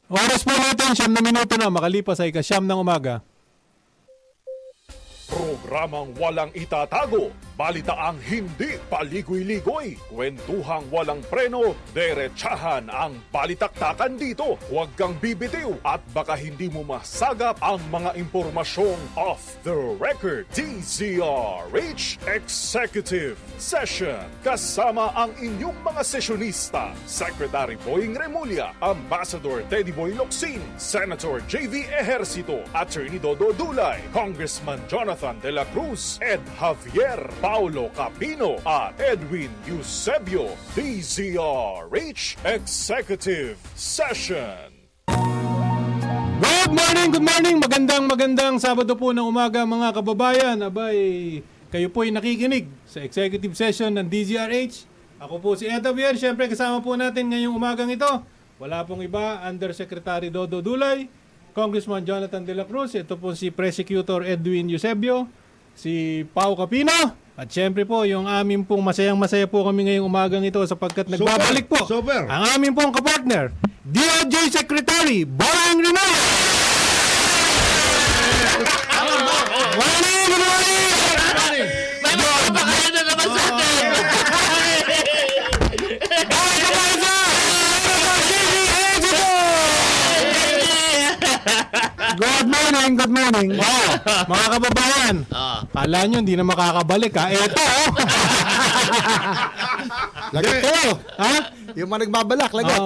Oras po natin, 9 na minuto na makalipas ay ika-9 ng umaga. Programang walang itatago, balitaang hindi paligoy-ligoy, kwentuhang walang preno, derechahan ang balitaktakan dito. Huwag kang bibitiw at baka hindi mo masagap ang mga impormasyong off the record. DZRH Executive Session. Kasama ang inyong mga sesyonista, Secretary Boying Remulla, Ambassador Teddy Boy Locsin, Senator JV Ejercito, Attorney Dodo Dulay, Congressman Jonathan de la Cruz, Ed Javier, Paulo Capino, at Edwin Eusebio. DZRH Executive Session. Good morning! Magandang Sabado po ng umaga mga kababayan. Abay, kayo po ay nakikinig sa executive session ng DZRH. Ako po si Ed Javier. Siyempre kasama po natin ngayong umagang ito. Wala pong iba, Undersecretary Dodo Dulay, Congressman Jonathan de la Cruz, ito po si Prosecutor Edwin Eusebio, si Pau Capino, at siyempre po yung amin pong masayang-masaya po kami ngayong umagang ito sapagkat nagbabalik po ang amin pong kapartner, DOJ Secretary Boying Remulla. Good morning! May mga kayo na naman sa atin! Good morning. Wow, mga kababayan. Kala nyo hindi na makakabalik ha. Eto. Lagot kayo. Ha? Yung mga nagbabalak, lagot.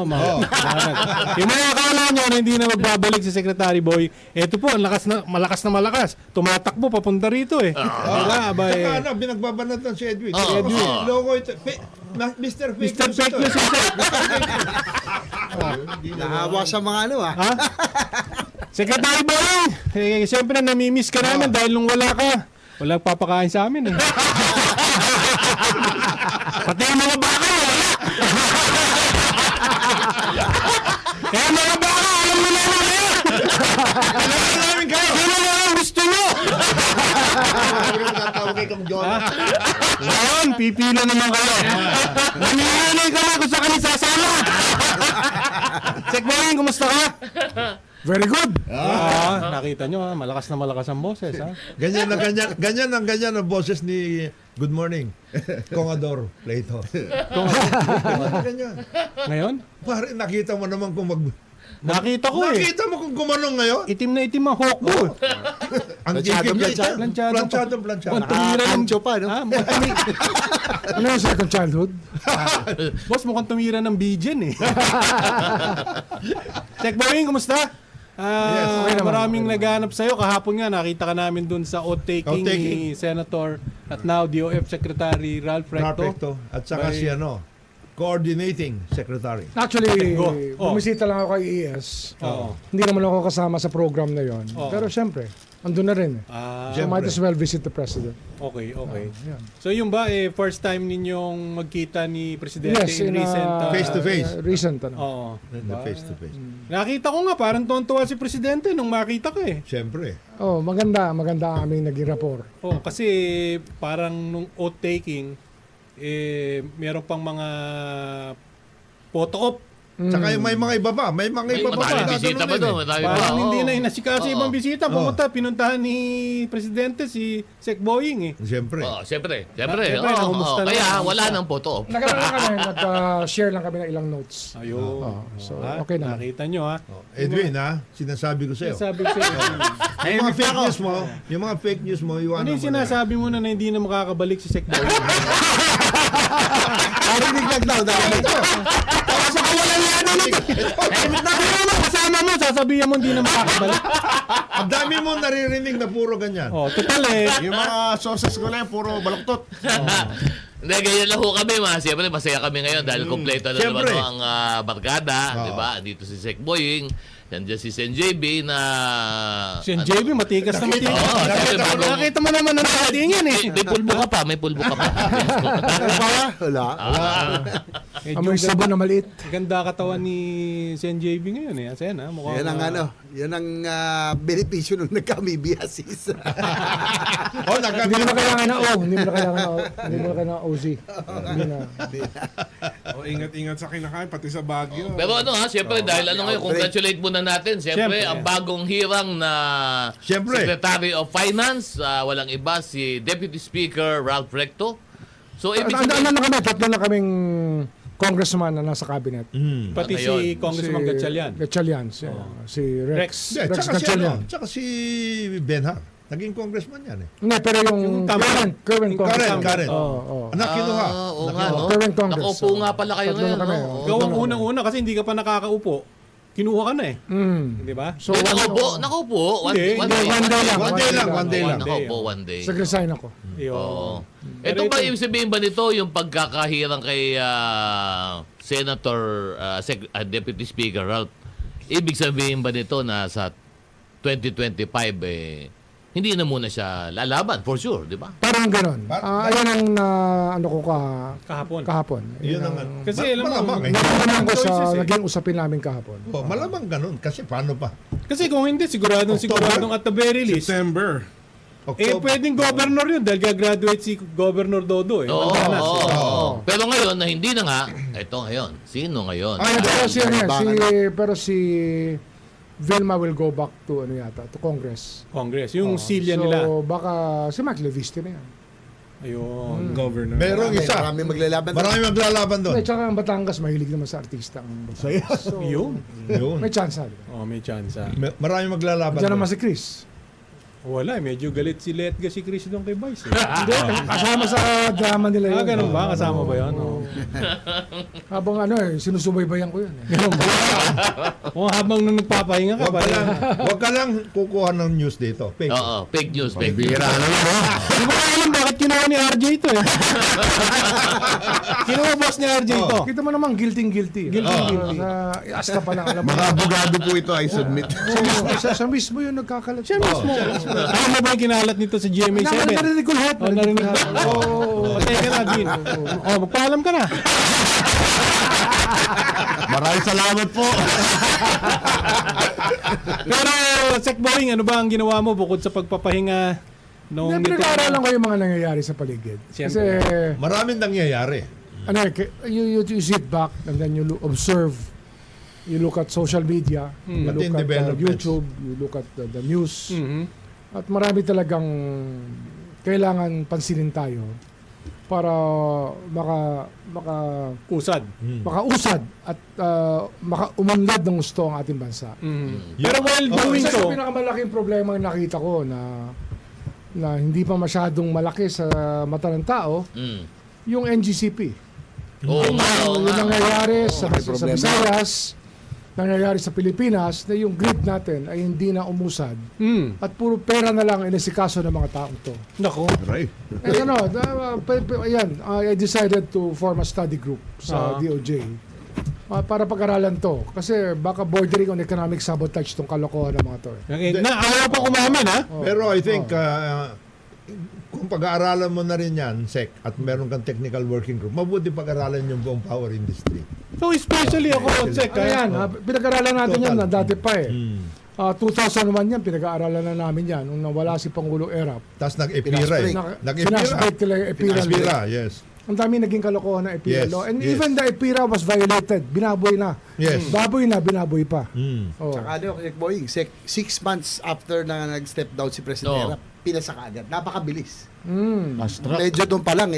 Yung mga akala nyo na hindi na magbabalik si Secretary Boy, eto po, ang malakas na malakas. Tumatakbo papunta rito eh. Diba, abay. Saka binagbabanatan si Edwin. Si Edwin. Loko ito. Mr. Fake Mr. News Fake ito. News ito. Nahawa sa mga ano ah. Ha? Secretary Boy, siyempre namimiss ka namin dahil nung wala ka, walang papakain sa amin eh. Pati yung mga baka, wala. Kaya mga baka, alam mo na namin. Alam namin kayo. Sino na ang gusto nyo? Tatawag kay Kang John. Ngayon, pipila naman kayo. Nangyayari ka na kung saan kami sasama. Sek Boy, kumusta ka? Very good. Nakita nyo, malakas na malakas ang boses. Ha? Ganyan ang boses ni Good Morning. Congador Plato. Ganyan. Ngayon? Pare, nakita mo naman kung Nakita ko eh. Nakita mo kung gumanong ngayon? Itim na itim ang hawk mo. Ang Planchado, gigit planchado. planchado. Mukhang tumira ng... Ancho pa, no? Ano yung second childhood? Boss, mukhang tumira ng bijen eh. Sek Boying, kumusta? Yes, Maraming naghanap sa'yo. Kahapon nga, nakita ka namin dun sa oath-taking ni Senator at now DOF Secretary Ralph Recto. Perfecto. At saka si coordinating secretary. Actually, Go. bumisita lang ako kay ES. Oo. Hindi naman ako kasama sa program na yon. Oo. Pero syempre, andun na rin eh. So might as well visit the President. Okay. Yan. So yung ba, first time ninyong magkita ni Presidente Yes, in in recent... face to face. Recent, ano. Oo. Face to face. Nakita ko nga, parang tuwan-tuwa si Presidente nung makita ka eh. Siyempre. Oh, maganda ang aming naging rapport. Oh, kasi parang nung oath-taking, meron pang mga photo-op. Saka may mga iba pa. May mga iba pa. Maraming bisita ba doon? Parang hindi na inasikaso Oo. ibang bisita. Pinuntahan ni Presidente si Sec Boying eh. Siyempre. Siyempre. Siyempre, Oo, nakumusta Kaya naman. wala nang photo. Nag-share lang kami ng ilang notes. Ayun. So, okay na. Nakita nyo ha. Edwin, sinasabi ko sa'yo. Sabi ko sa'yo. Yung mga fake news mo, iwanan Ano mo yung sinasabi mo na hindi na makakabalik si Sec Boying? Narinig daw. Sa kawalan niya ano na kasama mo, sasabihan mo hindi na makakabalik. Ang dami mo naririnig na puro ganyan. Oh, total eh. Yung mga sources ko na puro baluktot. Hindi, ganyan lang ho kami. Siyempre, masaya kami ngayon dahil kompleto na naman Siyempre. ho ang barkada. Di ba? Dito si Sec Boying. Nandiyan si Sen JB na... Si JB, matikas na matikas. Nakita mo naman ang dating yan eh. May pulbo ka pa. Wala. Amoy sabon na maliit. Ganda katawan ni Sen JB ngayon eh. Asen ha? Mukhang, Yan ang benepisyo nung nagka-amibiasis. Oh, Hindi mo na kailangan na O. Hindi mo na kailangan na OZ. Hindi na. O, ingat-ingat sa kinakain, pati sa Baguio. Pero ano ha, siyempre dahil ano ngayon, congratulate muna natin. Siyempre, Siyempre. ang bagong hirang na Siyempre. Secretary of Finance, walang iba, si Deputy Speaker Ralph Recto. So, ibig Ano sabihin, na kami? Tatlo na kaming congressman na nasa cabinet. pati si Ngayon. Congressman Gatchalian. Gatchalian. Si Rex. Yeah, Rex tsaka si, Gatchalian. tsaka si Benhar. Naging congressman yan eh. Hindi, pero yung tama. current congressman. Karen. Oo. Anak kinuha. oo nga, no? Current Congress. Nakaupo nga pala kayo Tatlo na ngayon, kami, no? oh. Oo. Ikaw ang unang-una kasi hindi ka pa nakakaupo. Kinuha ka na eh. Di ba? So, Nakaupo? One Hindi, one hindi, day. one day lang. One day lang. Nakaupo one day. Nag-resign ako. Yun. Oo. Pero Ito ba, ito- ibig sabihin ba nito yung pagkakahirang kay Senator, Deputy Speaker Ralph? Ibig sabihin ba nito na sa 2025 hindi na muna siya lalaban, for sure, di ba? Parang ganon. Ayan ang ano ko kahapon. Yun ang Kasi alam mo, malamang eh. Nagtanong ko sa choices eh. naging usapin namin kahapon. Oh, malamang ganun. Kasi paano pa? Kasi kung hindi, siguradong at the very least, September. pwedeng governor yun dahil gagraduate si Governor Dodo eh. Oo, Wala na. oo. Pero ngayon, na hindi na nga, ito ngayon. Sino ngayon? Pero si Vilma will go back to Congress. Congress, yung silya so, nila. baka si Mike Leviste na yan. Ayun. Governor. Merong isa. Marami maglalaban. Marami maglalaban doon. At saka ang Batangas, mahilig naman sa artista ang Batangas. So, Yun. Yun. may chance di ba? Oh, may chance. Marami maglalaban Diyan doon. naman si Chris. Wala, medyo galit si Letga si Chris doon kay Vice. Eh. Hindi, kasama sa drama nila yun. Ganun ba? Kasama ba yun? Oh. Habang sinusubaybayan ko yun. O habang nung nagpapahinga ka Wag pa. ka lang, wag ka lang kukuha ng news dito. Fake. Oo, fake news, fake news. Bira na lang, ha? Hindi ko alam bakit kinuha ni RJ ito eh. Kinuha boss ni RJ ito. Kita mo naman, guilty. Guilty. Asta pa lang, alam mo. Mga abogado po ito, I submit. Siya mismo yung nagkakalat. Siya mismo. Alam mo ba yung kinalat nito sa GMA7? Narinig ko lahat. Oh, narinig ko. Oo. Patay ka na, Dean. Oh, magpaalam ka na. Maraming salamat po. Pero, Sec Boying, ano ba ang ginawa mo bukod sa pagpapahinga nung Pinag-aaralan ko yung mga nangyayari sa paligid. Kasi, Maraming nangyayari. you sit back and then you observe. You look at social media. You Pati look yung at developments. YouTube. You look at the news. Mhm. At marami talagang kailangan pansinin tayo para Usad. makausad at makaumanlad ng gusto ang ating bansa. Mhm. Pero while doing Isa sa so, pinakamalaking problema yung nakita ko na hindi pa masyadong malaki sa mata ng tao, Mm. yung NGCP. Oo nga, oo Yung nga. nangyayari sa problema. Visayas, nangyayari sa Pilipinas, na yung grid natin ay hindi na umusad at puro pera na lang inisikaso ng mga taong to. nako. Right. Ayan, I decided to form a study group sa DOJ para pag-aralan to. Kasi baka bordering on economic sabotage tong kalokohan ng mga to. Ayaw pa kumamin ha? Pero I think kung pag-aaralan mo na rin yan, SEC, at meron kang technical working group, mabuti pag-aralan yung buong power industry. So especially ako, Sec, Ayan, pinag-aralan natin Total. yan na dati pa eh. 2001 yan, pinag-aaralan na namin yan nung nawala si Pangulo Erap. Tapos nag-EPIRA eh. Sinasbate nila yung EPIRA. EPIRA, yes. Ang dami naging kalokohan ng EPIRA Yes, law. And yes. even the EPIRA was violated. Binaboy na. Yes. Baboy na, binaboy pa. Oh. Saka Boying, 6 months after na nag-step down si President Oo. Erap, pinasa ka agad. Napakabilis. Fast track. Medyo doon pa lang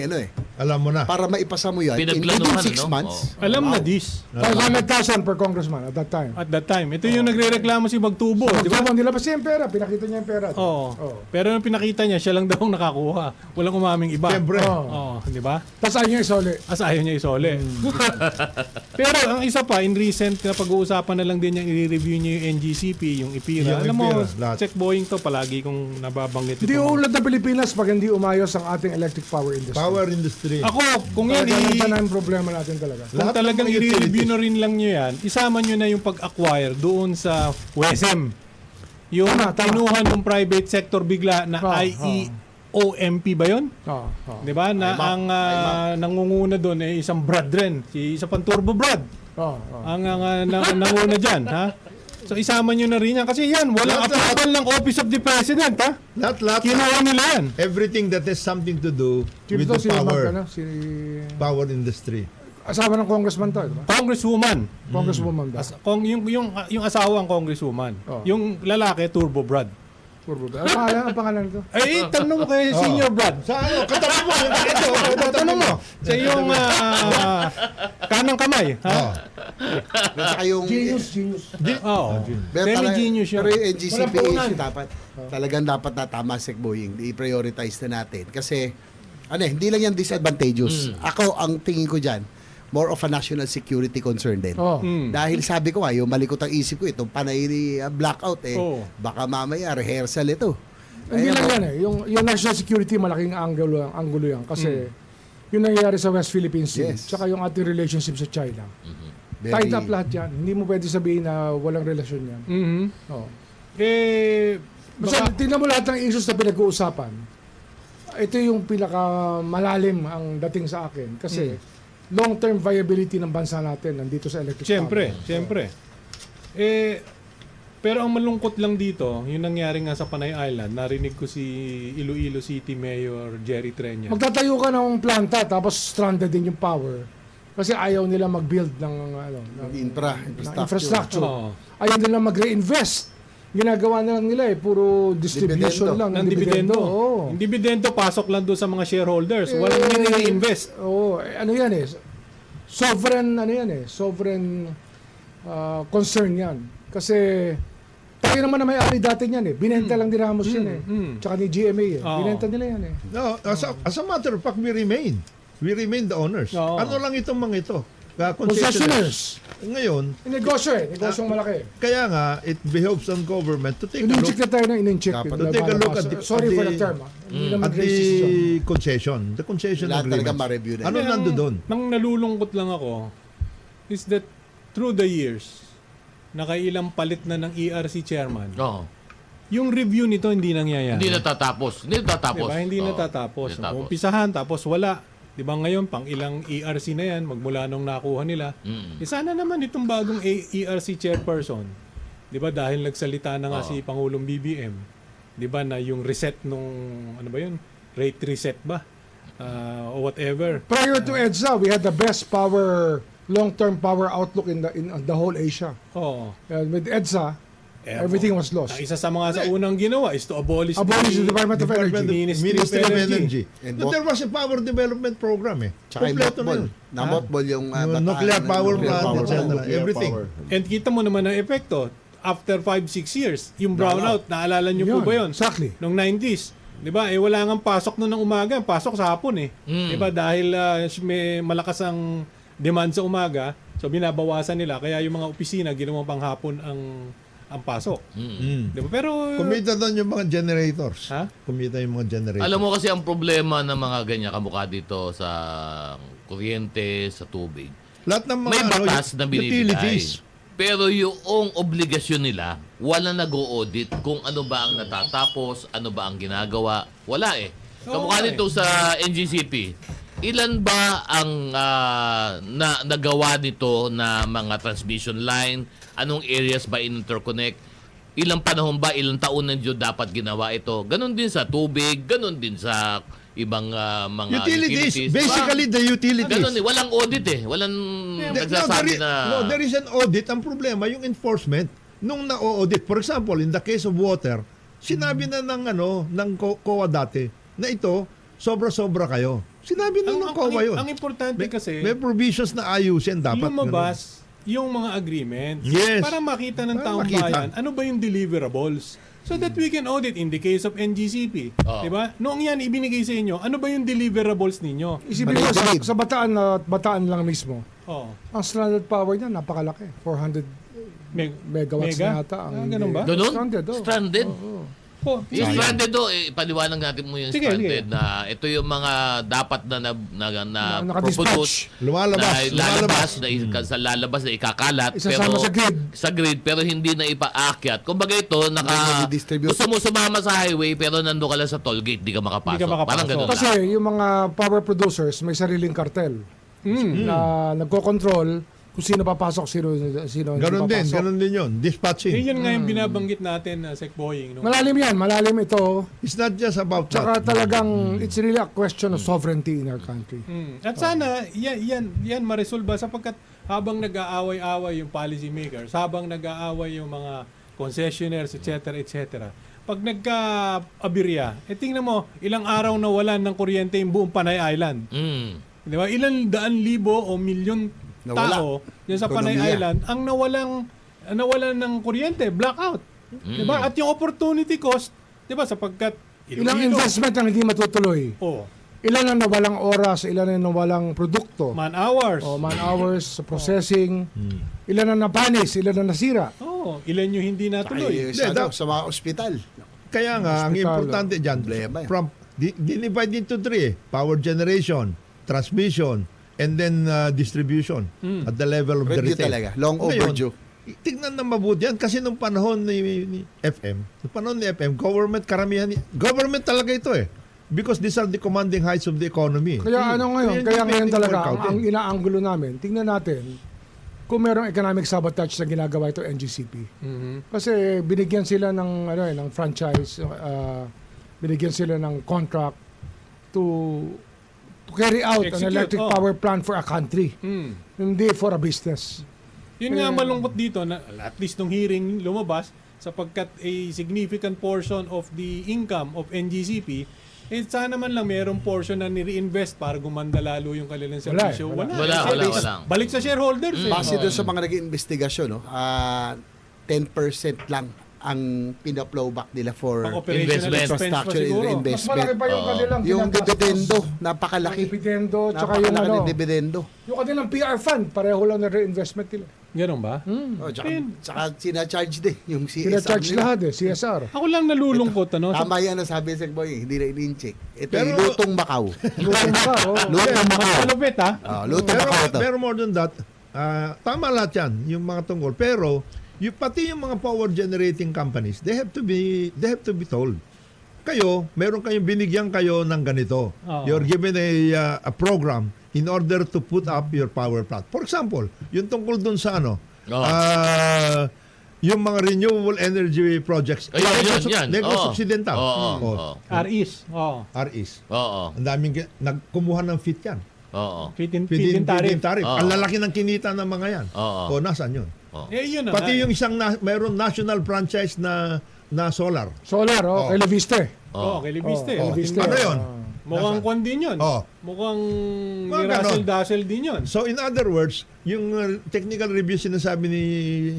Alam mo na. para maipasa mo yan. Pinagplanuhan, Within 6 ano? months. Alam na this. 500,000 per congressman at that time. At that time. Ito yung nagre-reklamo si Magtubo, di ba? Diba? Nilabas niya yung pera. Pinakita niya yung pera. Oo. Pero nung pinakita niya, siya lang daw ang nakakuha. Walang umaming iba. Siyempre. Oo, di ba? Tapos ayaw niya isoli. As ayaw niya isole. Pero ang isa pa, in recent na pag-uusapan na lang din niyang i-review niya yung NGCP, yung IPIRA. Yung Alam mo, IPIRA, lahat. Check Boying to, palagi kong nababanggit Hindi ito. uulad ng Pilipinas pag hindi umayos ang ating electric power industry. Power industry. Ako, kung yan, Ganun na yung problema natin talaga. kung Lahat ng talagang mga i-review utilities. na rin lang niyo yan, isama niyo na yung pag-acquire doon sa WESM. Yung Tama. kinuha ng private sector bigla na Oo, IE OMP ba yun? Oh, oh. Di ba? Na IMAP. ang nangunguna doon ay isang Brad rin. Isa pang Turbo Brad. Oh, oh. Ang nanguna dyan, ha? So isama nyo na rin yan. Kasi yan, walang approval ng Office of the President, ha? Lahat, Kinuha nila yan. everything that has something to do Sino with to? the Si power, Mark, si power industry. asawa ng congressman to, di ba? Congresswoman. Congresswoman ba? Yung asawang congresswoman. Oh. Yung lalaki, Turbo Brad. Ang pangalan nito? Eh, tanong mo kay Senior Brad. Sa ano? Katabi mo! Ito, Tanong mo. Sa yung kanang kamay. Ha? Oh. Saka yung... Genius. Oo. Pero Semi-genius yun. Pero yung NGCP Walang paunan. issue dapat, talagang dapat na tama si Boying, i-prioritize na natin. Kasi, hindi lang yan disadvantageous. Ako, ang tingin ko dyan, more of a national security concern din. Oh. Dahil sabi ko yung malikot ang isip ko, itong panay ni blackout Oo. baka mamaya rehearsal ito. Hindi lang yan eh. Yung national security, malaking angulo yan. Kasi, yung nangyayari sa West Philippine Sea, Yes. tsaka yung ating relationship sa China. Very- Tied up lahat yan. Hindi mo pwede sabihin na walang relasyon yan. Mhm. Oh. Baka, Tingnan mo lahat ng issues na pinag-uusapan. Ito yung pinakamalalim ang dating sa akin. Kasi, long-term viability ng bansa natin nandito sa electric power. Siyempre. Pero ang malungkot lang dito, yung nangyari nga sa Panay Island, narinig ko si Iloilo City Mayor Jerry Treña. Magtatayo ka ng planta tapos stranded din yung power. Kasi ayaw nila mag-build ng infrastructure. Oo. Ayaw nila mag-reinvest. Ginagawa na lang nila puro distribution Dividendo. lang ng dividendo. Oo. Yung dividendo pasok lang doon sa mga shareholders. Walang nire-invest. Oo, ano yan eh. Sovereign concern yan. Kasi tayo naman na may-ari dati niyan eh. Binenta lang ni Ramos yan eh. Tsaka ni GMA eh. Oo. Binenta nila yan eh. No, as a matter of fact, we remain the owners. Oo. Ano lang itong mga ito? Concessionaires. Ngayon, Negosyo eh. Negosyong malaki. kaya nga, it behoves on government to take a In-incheck look na tayo ng in-incheck. Dapat to take a look at Sorry the- for the term. Hindi naman at racist yun. the concession. The concession Lahat talaga agreement. ma-review na. Ano nando doon? Nang nalulungkot lang ako is that through the years, nakailang palit na ng ERC chairman, Oo. yung review nito hindi nangyayari. Hindi natatapos. Diba? Hindi Oo, natatapos. hindi natatapos. Umpisahan, tapos wala. Diba ngayon, pang ilang ERC na yan, magmula nung nakuha nila. Sana naman itong bagong ERC chairperson, diba dahil nagsalita na nga si Pangulong BBM, diba na yung reset nung, ano ba yun? Rate reset ba? O whatever. Prior to EDSA, we had the best long-term power outlook in the whole Asia. Oo. With EDSA, everything was lost. Ang isa sa mga sa unang ginawa is to abolish The Department of Energy. Ministry of Energy. And And there was a power development program Tsaka yung Kompleto na mothball. yun. Na-mothball yung Yung nuclear power plant, power etc. plant. Everything. And kita mo naman ang epekto. After 5-6 years, yung brownout, naalala nyo po Yun, ba yun? exactly. Noong 90s. Di ba? Wala nga pasok noon ng umaga. Pasok sa hapon eh. Di ba? Dahil may malakas ang demand sa umaga, so binabawasan nila. Kaya yung mga opisina, ginawang panghapon ang pasok. Di ba? Pero... Kumita doon yung mga generators. Ha? Kumita yung mga generators. Alam mo kasi ang problema ng mga ganyan kamukha dito sa kuryente, sa tubig. Lahat ng mga May batas na binibigay. utilities. Pero yung obligasyon nila, wala nag-o-audit kung ano ba ang natatapos, ano ba ang ginagawa. Wala eh. Kamukha Oo, nito sa NGCP. Ilan ba ang nagawa nito na mga transmission line? Anong areas ba interconnect? Ilang panahon ba, ilang taon na dyan dapat ginawa ito? Ganon din sa tubig, ganon din sa ibang mga Utilities. Basically, the utilities. Ganon eh. Walang audit eh. Walang nagsasabi na... there is an audit. Ang problema, yung enforcement. Nung na-audit, for example, in the case of water, sinabi na ng COA dati na ito, sobra-sobra kayo. Sinabi na ng COA yun. Ang importante kasi... May provisions na ayusin dapat. lumabas yung mga agreements Yes. para makita ng Para taong makita. bayan ano ba yung deliverables so that we can audit in the case of NGCP. Di ba? Noong yan ibinigay sa inyo, ano ba yung deliverables ninyo? Isipin mo, sa Bataan lang mismo, Oh. ang stranded power niya, napakalaki. 400 megawatts Mega? na yata. Ganun ba? Ganon? Stranded, oh. Stranded? Oo. Po, Yung stranded do, ipaliwanag natin mo yung Sige, stranded sige. na ito yung mga dapat na Naka-dispatch. Lumalabas. sa lalabas na ikakalat Isasama sa grid. pero hindi na ipaakyat. Kumbaga ito Nadi-distribute. gusto mo sumama sa highway pero nando ka lang sa toll gate, di ka makapasok. Di ka makapasok. Parang ganun Kasi lang. yung mga power producers may sariling kartel na nagko-control kung sino papasok, sino hindi Ganon din, papasok. ganon din yun. Dispatching. Yun nga yung binabanggit natin, Sec Boying. No? Malalim yan, malalim ito. It's not just about Tsaka that. talagang it's really a question of sovereignty in our country. At sana, yan maresolba sapagkat habang nag-aaway-away yung policy makers, habang nag-aaway yung mga concessionaires, etc., etc., pag nagka-abirya, tingnan mo, ilang araw na wala ng kuryente yung buong Panay Island. Di ba? Ilang daan libo o milyon Nawala. tao dyan sa Panay Ekonomiya. Island ang nawalan ng kuryente, blackout. Di ba? At yung opportunity cost, di ba, sapagkat Ilang investment ang hindi matutuloy. Oh, Ilan ang nawalang oras, ilan ang nawalang produkto. man hours. O man hours sa processing. Ilan ang napanis, ilan ang nasira. Oh, ilan yung hindi natuloy. Ay, sa, Hindi, sa mga ospital. Kaya nga, ang Hospital. importante dyan, Problema yan. from, divide into three. Power generation, transmission, and then distribution at the level of the Overdue retail. talaga. Long Ngayon, overdue. tignan na mabuti yan kasi nung panahon ni FM, government talaga ito eh. Because these are the commanding heights of the economy. Kaya ano ngayon, kaya ngayon hindi talaga, workout ang eh. inaanggulo namin, tingnan natin kung merong economic sabotage na ginagawa ito NGCP. Kasi binigyan sila ng ng franchise, binigyan sila ng contract to carry out an Execute, electric oh. power plant for a country, hindi for a business. Yun nga malungkot dito na at least nung hearing lumabas sapagkat a significant portion of the income of NGCP sana man lang mayroong portion na ni-reinvest para gumanda lalo yung kanilang serbisyo. Wala. Wala. Balik sa shareholders eh. Base doon sa mga naging investigasyon, no, 10% lang ang pina-flowback nila for Pang operational Investment. expense pa infrastructure siguro. Mas investment. malaki pa yung kanilang Yung ginagastos. dividendo, Yung napakalaki. dividendo, tsaka yung Napakalaki ng dividendo. yung kanilang PR fund, pareho lang na reinvestment nila. Ganun ba? Oh, tsaka sinacharge din yung CSR. Sina-charge nila. lahat CSR. Ako lang nalulungkot ano. Tama yan ang sabi sa boy, hindi na in-check. Ito Pero- yung lutong Macau. Lutong ka, oh. Lutong Macau. Malupit ha. Lutong Pero, Macau to. pero more than that, tama lahat yan, yung mga tungkol. Pero, pati yung mga power generating companies, they have to be told. Kayo, meron kayong binigyan kayo ng ganito. Oo. You're given a program in order to put up your power plant. For example, yung tungkol dun sa yung mga renewable energy projects. Yan. Negros Oo. Occidental. Oo. REs. Oo. REs. Oo. Ang daming nagkumuha ng fit yan. Oo. Feed-in Feed-in tariff. tariff. Oo. Ang lalaki ng kinita ng mga yan. Oo. O, nasaan yun? Yun na Pati nga. yung isang mayroon national franchise na solar. Solar, kay Leviste. Oo, kay Libiste. Oh, Libiste. Ano yun? Mukhang kwan din yun. Oo. Mukhang Mga nirasel-dasel din yun. So in other words, yung technical review sinasabi ni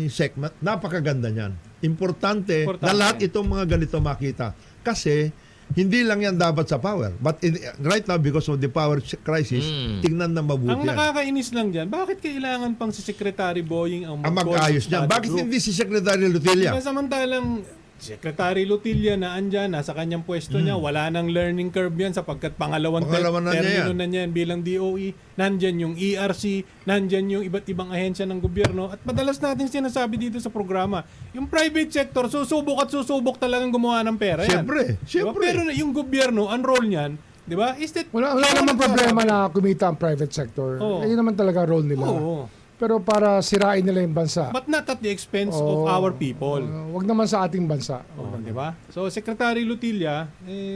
SEC, napakaganda niyan. Importante na lahat itong mga ganito makita. Kasi hindi lang yan dapat sa power. But right now, because of the power crisis, tignan na mabuti Ang yan. nakakainis lang dyan, bakit kailangan pang si Secretary Boying ang Ang mag-ayos niyan. Bakit hindi si Secretary Lutilla? Samantalang Secretary Lutilla na andyan, nasa kanyang pwesto niya, wala nang learning curve yan sapagkat pangalawang Pangalawa na niya termino yan. na niya yan bilang DOE, nandyan yung ERC, nandyan yung iba't ibang ahensya ng gobyerno. At madalas natin sinasabi dito sa programa, yung private sector, susubok talagang gumawa ng pera yan. Siyempre, Diba? siyempre. Pero yung gobyerno, ang role niyan, di ba, is that... Wala naman problema na kumita ang private sector. Oo. Yun naman talaga role nila. Oo. Pero para sirain nila yung bansa, But not at the expense of our people. wag naman sa ating bansa. Oh, di ba? So Secretary Lutilla,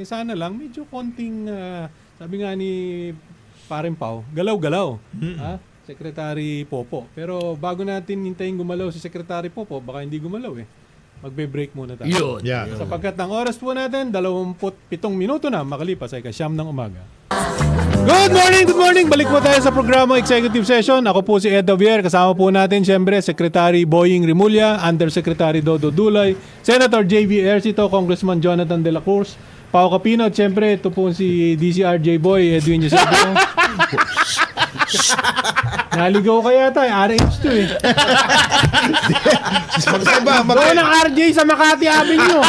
sana lang medyo konting sabi nga ni Paring Pao, galaw-galaw. Ha? Secretary Popo. Pero bago natin hintayin gumalaw si Secretary Popo, baka hindi gumalaw eh. Magbe-break muna tayo. Yun. Yeah. Sapagkat ang oras po natin 27 minuto na makalipas ay kasyam ng umaga. Good morning! Balik po tayo sa programa Executive Session. Ako po si Ed Javier. Kasama po natin siyempre Secretary Boying Rimulya, Undersecretary Dodo Dulay, Senator J.V. Ercito, Congressman Jonathan De La Cruz, Pao Capino at siyempre ito po si DCRJ Boy, Edwin Eusebio. Naligaw ka yata, RH2 eh. Magkaiba, Doon ang RJ sa Makati Avenue.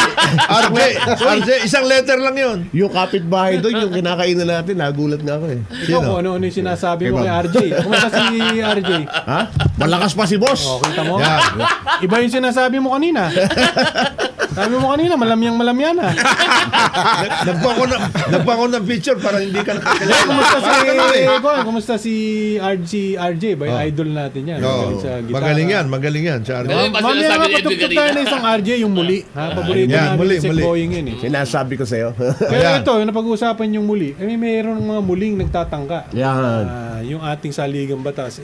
RJ, isang letter lang yun. Yung kapitbahay doon, yung kinakainan natin, nagulat nga ako eh. Ikaw kung ano-ano yung sinasabi mo kay RJ. Kumusta si RJ? Ha? Malakas pa si boss. O, kita mo? Yan. Iba yung sinasabi mo kanina. Sabi mo kanina, malamyang-malamyan ah. Nagpako ng picture para hindi ka nakakilala. Kumusta si RJ? Ba yung idol natin yan. Oo. Magaling sa gitara. Magaling yan. Siya, Pero yung Mamaya sinasabi nga ni Edwin patugtog tayo kanina. na isang RJ, yung muli. Ha? Paborito Yan, namin muli, si muli. Boying yun eh. Sinasabi ko sa'yo. Pero Ayan. ito, yung napag-uusapan yung muli, mayroon mga muling nagtatangka. Yan. Yung ating saligang batas,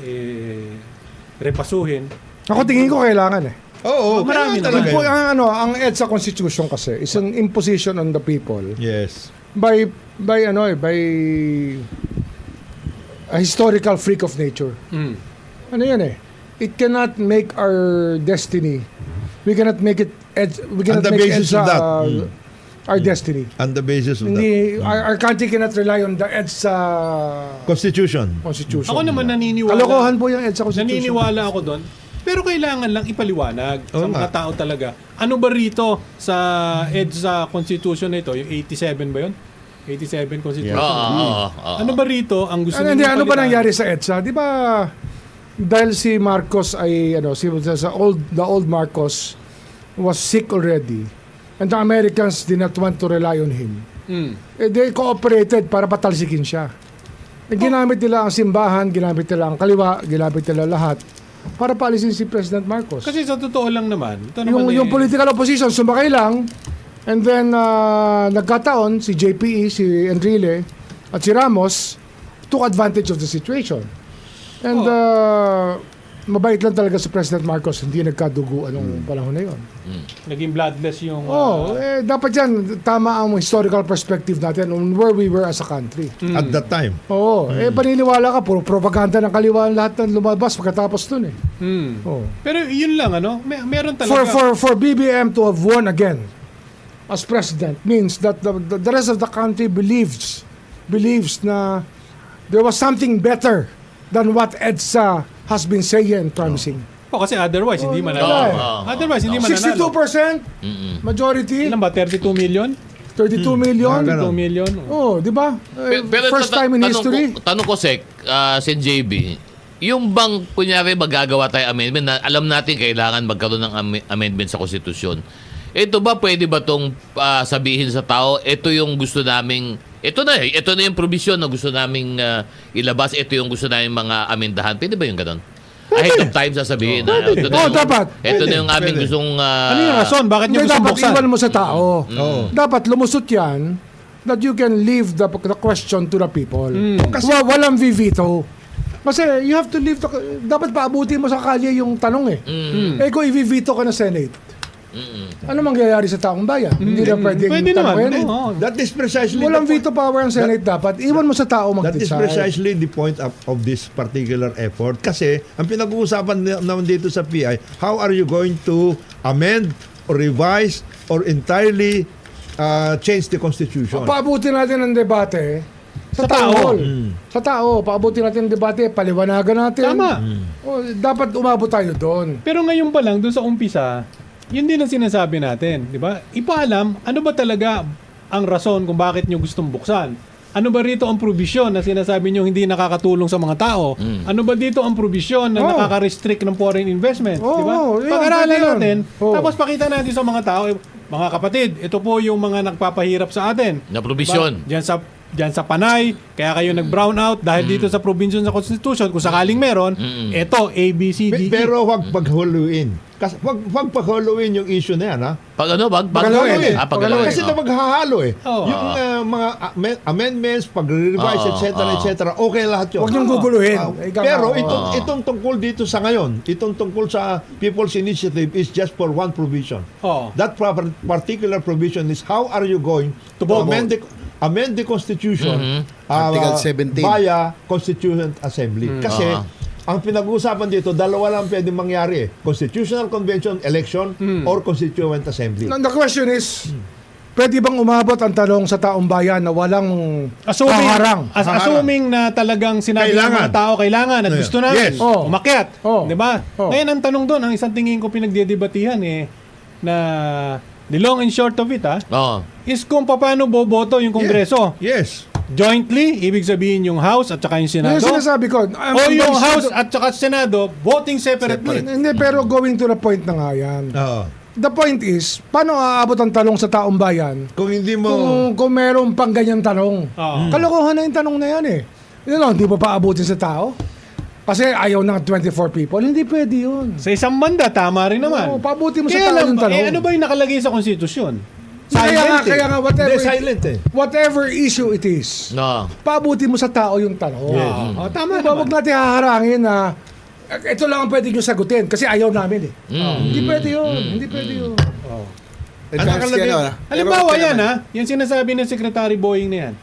repasuhin. Ako tingin ko kailangan eh. Oo, Marami kailangan talaga Ang, yun. ang EDSA Constitution kasi is an imposition on the people Yes. by a historical freak of nature. Ano yan eh? It cannot make our destiny. We cannot make it. We cannot On the make basis EDSA of that. our destiny. On the basis of that. Hindi, our country cannot rely on the EDSA Constitution. Constitution. Ako naman naniniwala. Kalokohan po yung EDSA Constitution. Naniniwala ako doon. Pero kailangan lang ipaliwanag sa Oo mga nga. tao talaga. Ano ba rito sa EDSA Constitution na ito? Yung 87 ba yun? 87 Constitution. Oo. Ano ba rito ang gusto Ano, niyo ano ba paliwanag? nangyari sa EDSA? Di ba dahil si Marcos ay the old Marcos was sick already and the Americans did not want to rely on him. They cooperated para patalsikin siya. Ginamit nila ang simbahan, ginamit nila ang kaliwa, ginamit nila lahat para paalisin si President Marcos. Kasi sa totoo lang naman, ito naman Yung political opposition sumakay lang, and then nagkataon si JPE, si Enrile at si Ramos took advantage of the situation. And mabait lang talaga si President Marcos, hindi nagkadugo anong panahon na yon. naging bloodless yung... Dapat yan, tama ang historical perspective natin on where we were as a country. At that time. Paniniwala ka, puro propaganda ng kaliwa lahat ng lumabas pagkatapos nun eh. Pero yun lang, ano? Meron talaga... For BBM to have won again as president means that the rest of the country believes na there was something better than what EDSA has been saying and promising. kasi otherwise, hindi wala mananalo. eh. Otherwise, hindi mananalo. 62% majority, Ilan ba? 32 million? 32 million. 32 million. Oh, di ba? Pero First time in history. Tanong ko, Sek, Sen JB, yung bang, kunyari, magagawa tayo amendment, na alam natin kailangan magkaroon ng amendment sa konstitusyon. Ito ba, pwede ba itong sabihin sa tao, ito yung gusto naming, ito na yung provision na gusto naming ilabas, ito yung gusto naming mga amendahan. Pwede ba yung ganon? Ahead of time sasabihin na, ito na yung, dapat. ito na yung aming Pwede. gustong... Ano yung rason? Bakit niyo Hindi, gusto dapat buksan? iwan mo sa tao. Oo. Dapat lumusot yan that you can leave the question to the people. Kasi- Walang vivito. Kasi you have to leave dapat paabutin mo sa kalye yung tanong eh. Kung i-vivito ka na Senate, ano mangyayari sa taong bayan? Hindi na pwedeng Pwede naman. tanongin. Oo. That is precisely Walang the point. veto power ang Senate dapat. Iwan mo sa tao That is mag-decide. precisely the point of this particular effort. Kasi ang pinag-uusapan naman dito sa PI, how are you going to amend or revise or entirely change the Constitution? Paabutin natin ang debate sa tao. tao. Sa tao. Paabutin natin ang debate. Paliwanagan natin. Tama. Dapat umabot tayo doon. Pero ngayon pa lang, dun sa umpisa, yun din ang sinasabi natin, di ba? Ipaalam, ano ba talaga ang rason kung bakit nyo gustong buksan? Ano ba rito ang provision na sinasabi nyo hindi nakakatulong sa mga tao? Ano ba dito ang provision na nakaka-restrict ng foreign investment? Oo, di ba? yun, Pag-aralan pwede yun. natin, Oo. tapos pakita natin sa mga tao, mga kapatid, ito po yung mga nagpapahirap sa atin. Na provision. Diba? Diyan sa Panay, kaya kayo nag-brown out dahil dito sa provision sa Constitution, kung sakaling meron, ito, A, B, C, D, E. Pero wag paghuluin. Kasi wag paghuluin yung issue na yan, ha? Pag ano, Pagalawin. pagalawin. Kasi na maghahalo eh. Oo. Yung mga amendments, pag-revise, etc., okay lahat yun. Huwag niyong guguluhin. Pero itong tungkol dito sa ngayon, itong tungkol sa People's Initiative is just for one provision. Oo. That particular provision is how are you going to amend the Constitution Article 17. via Constituent Assembly. Kasi ang pinag-uusapan dito, dalawa lang pwedeng mangyari eh. Constitutional Convention election or Constituent Assembly. The question is, pwede bang umabot ang talong sa taong bayan na walang kaharang? Assuming na talagang sinabi ng Kailangan. mga tao kailangan at gusto namin Yes. Oh. umakyat. Oh. Di ba? Oh. Ngayon ang tanong doon, ang isang tingin ko pinagdedebatihan na the long and short of it Oo. is kung paano boboto yung Kongreso. Yes. Jointly, ibig sabihin yung House at saka yung Senado. Yung sinasabi ko. O yung House at saka Senado voting separately. Hindi, pero going to the point na nga yan. Oo. The point is, paano aabot ang talong sa taong bayan Kung hindi mo... kung meron pang ganyan tanong? Oo. Kalokohan na yung tanong na yan eh. Hindi mo pa abutin sa tao? Kasi ayaw ng 24 people. Hindi pwede yun. Sa isang banda, tama rin naman. Oo, paabutin mo sa Kaya tao lang, yung tanong. ano ba yung nakalagay sa konstitusyon? Kaya nga, Hindi, silent eh. whatever issue it is, Oo. paabutin mo sa tao yung tanong. Oh, tama Diba, naman. wag natin haharangin na ito lang ang pwede nyo sagutin kasi ayaw namin eh. Hindi pwede yun. Hindi pwede yun. In Ang fact, nakalagay- ano, Halimbawa pero- yan yung sinasabi ng Secretary Boying na yan.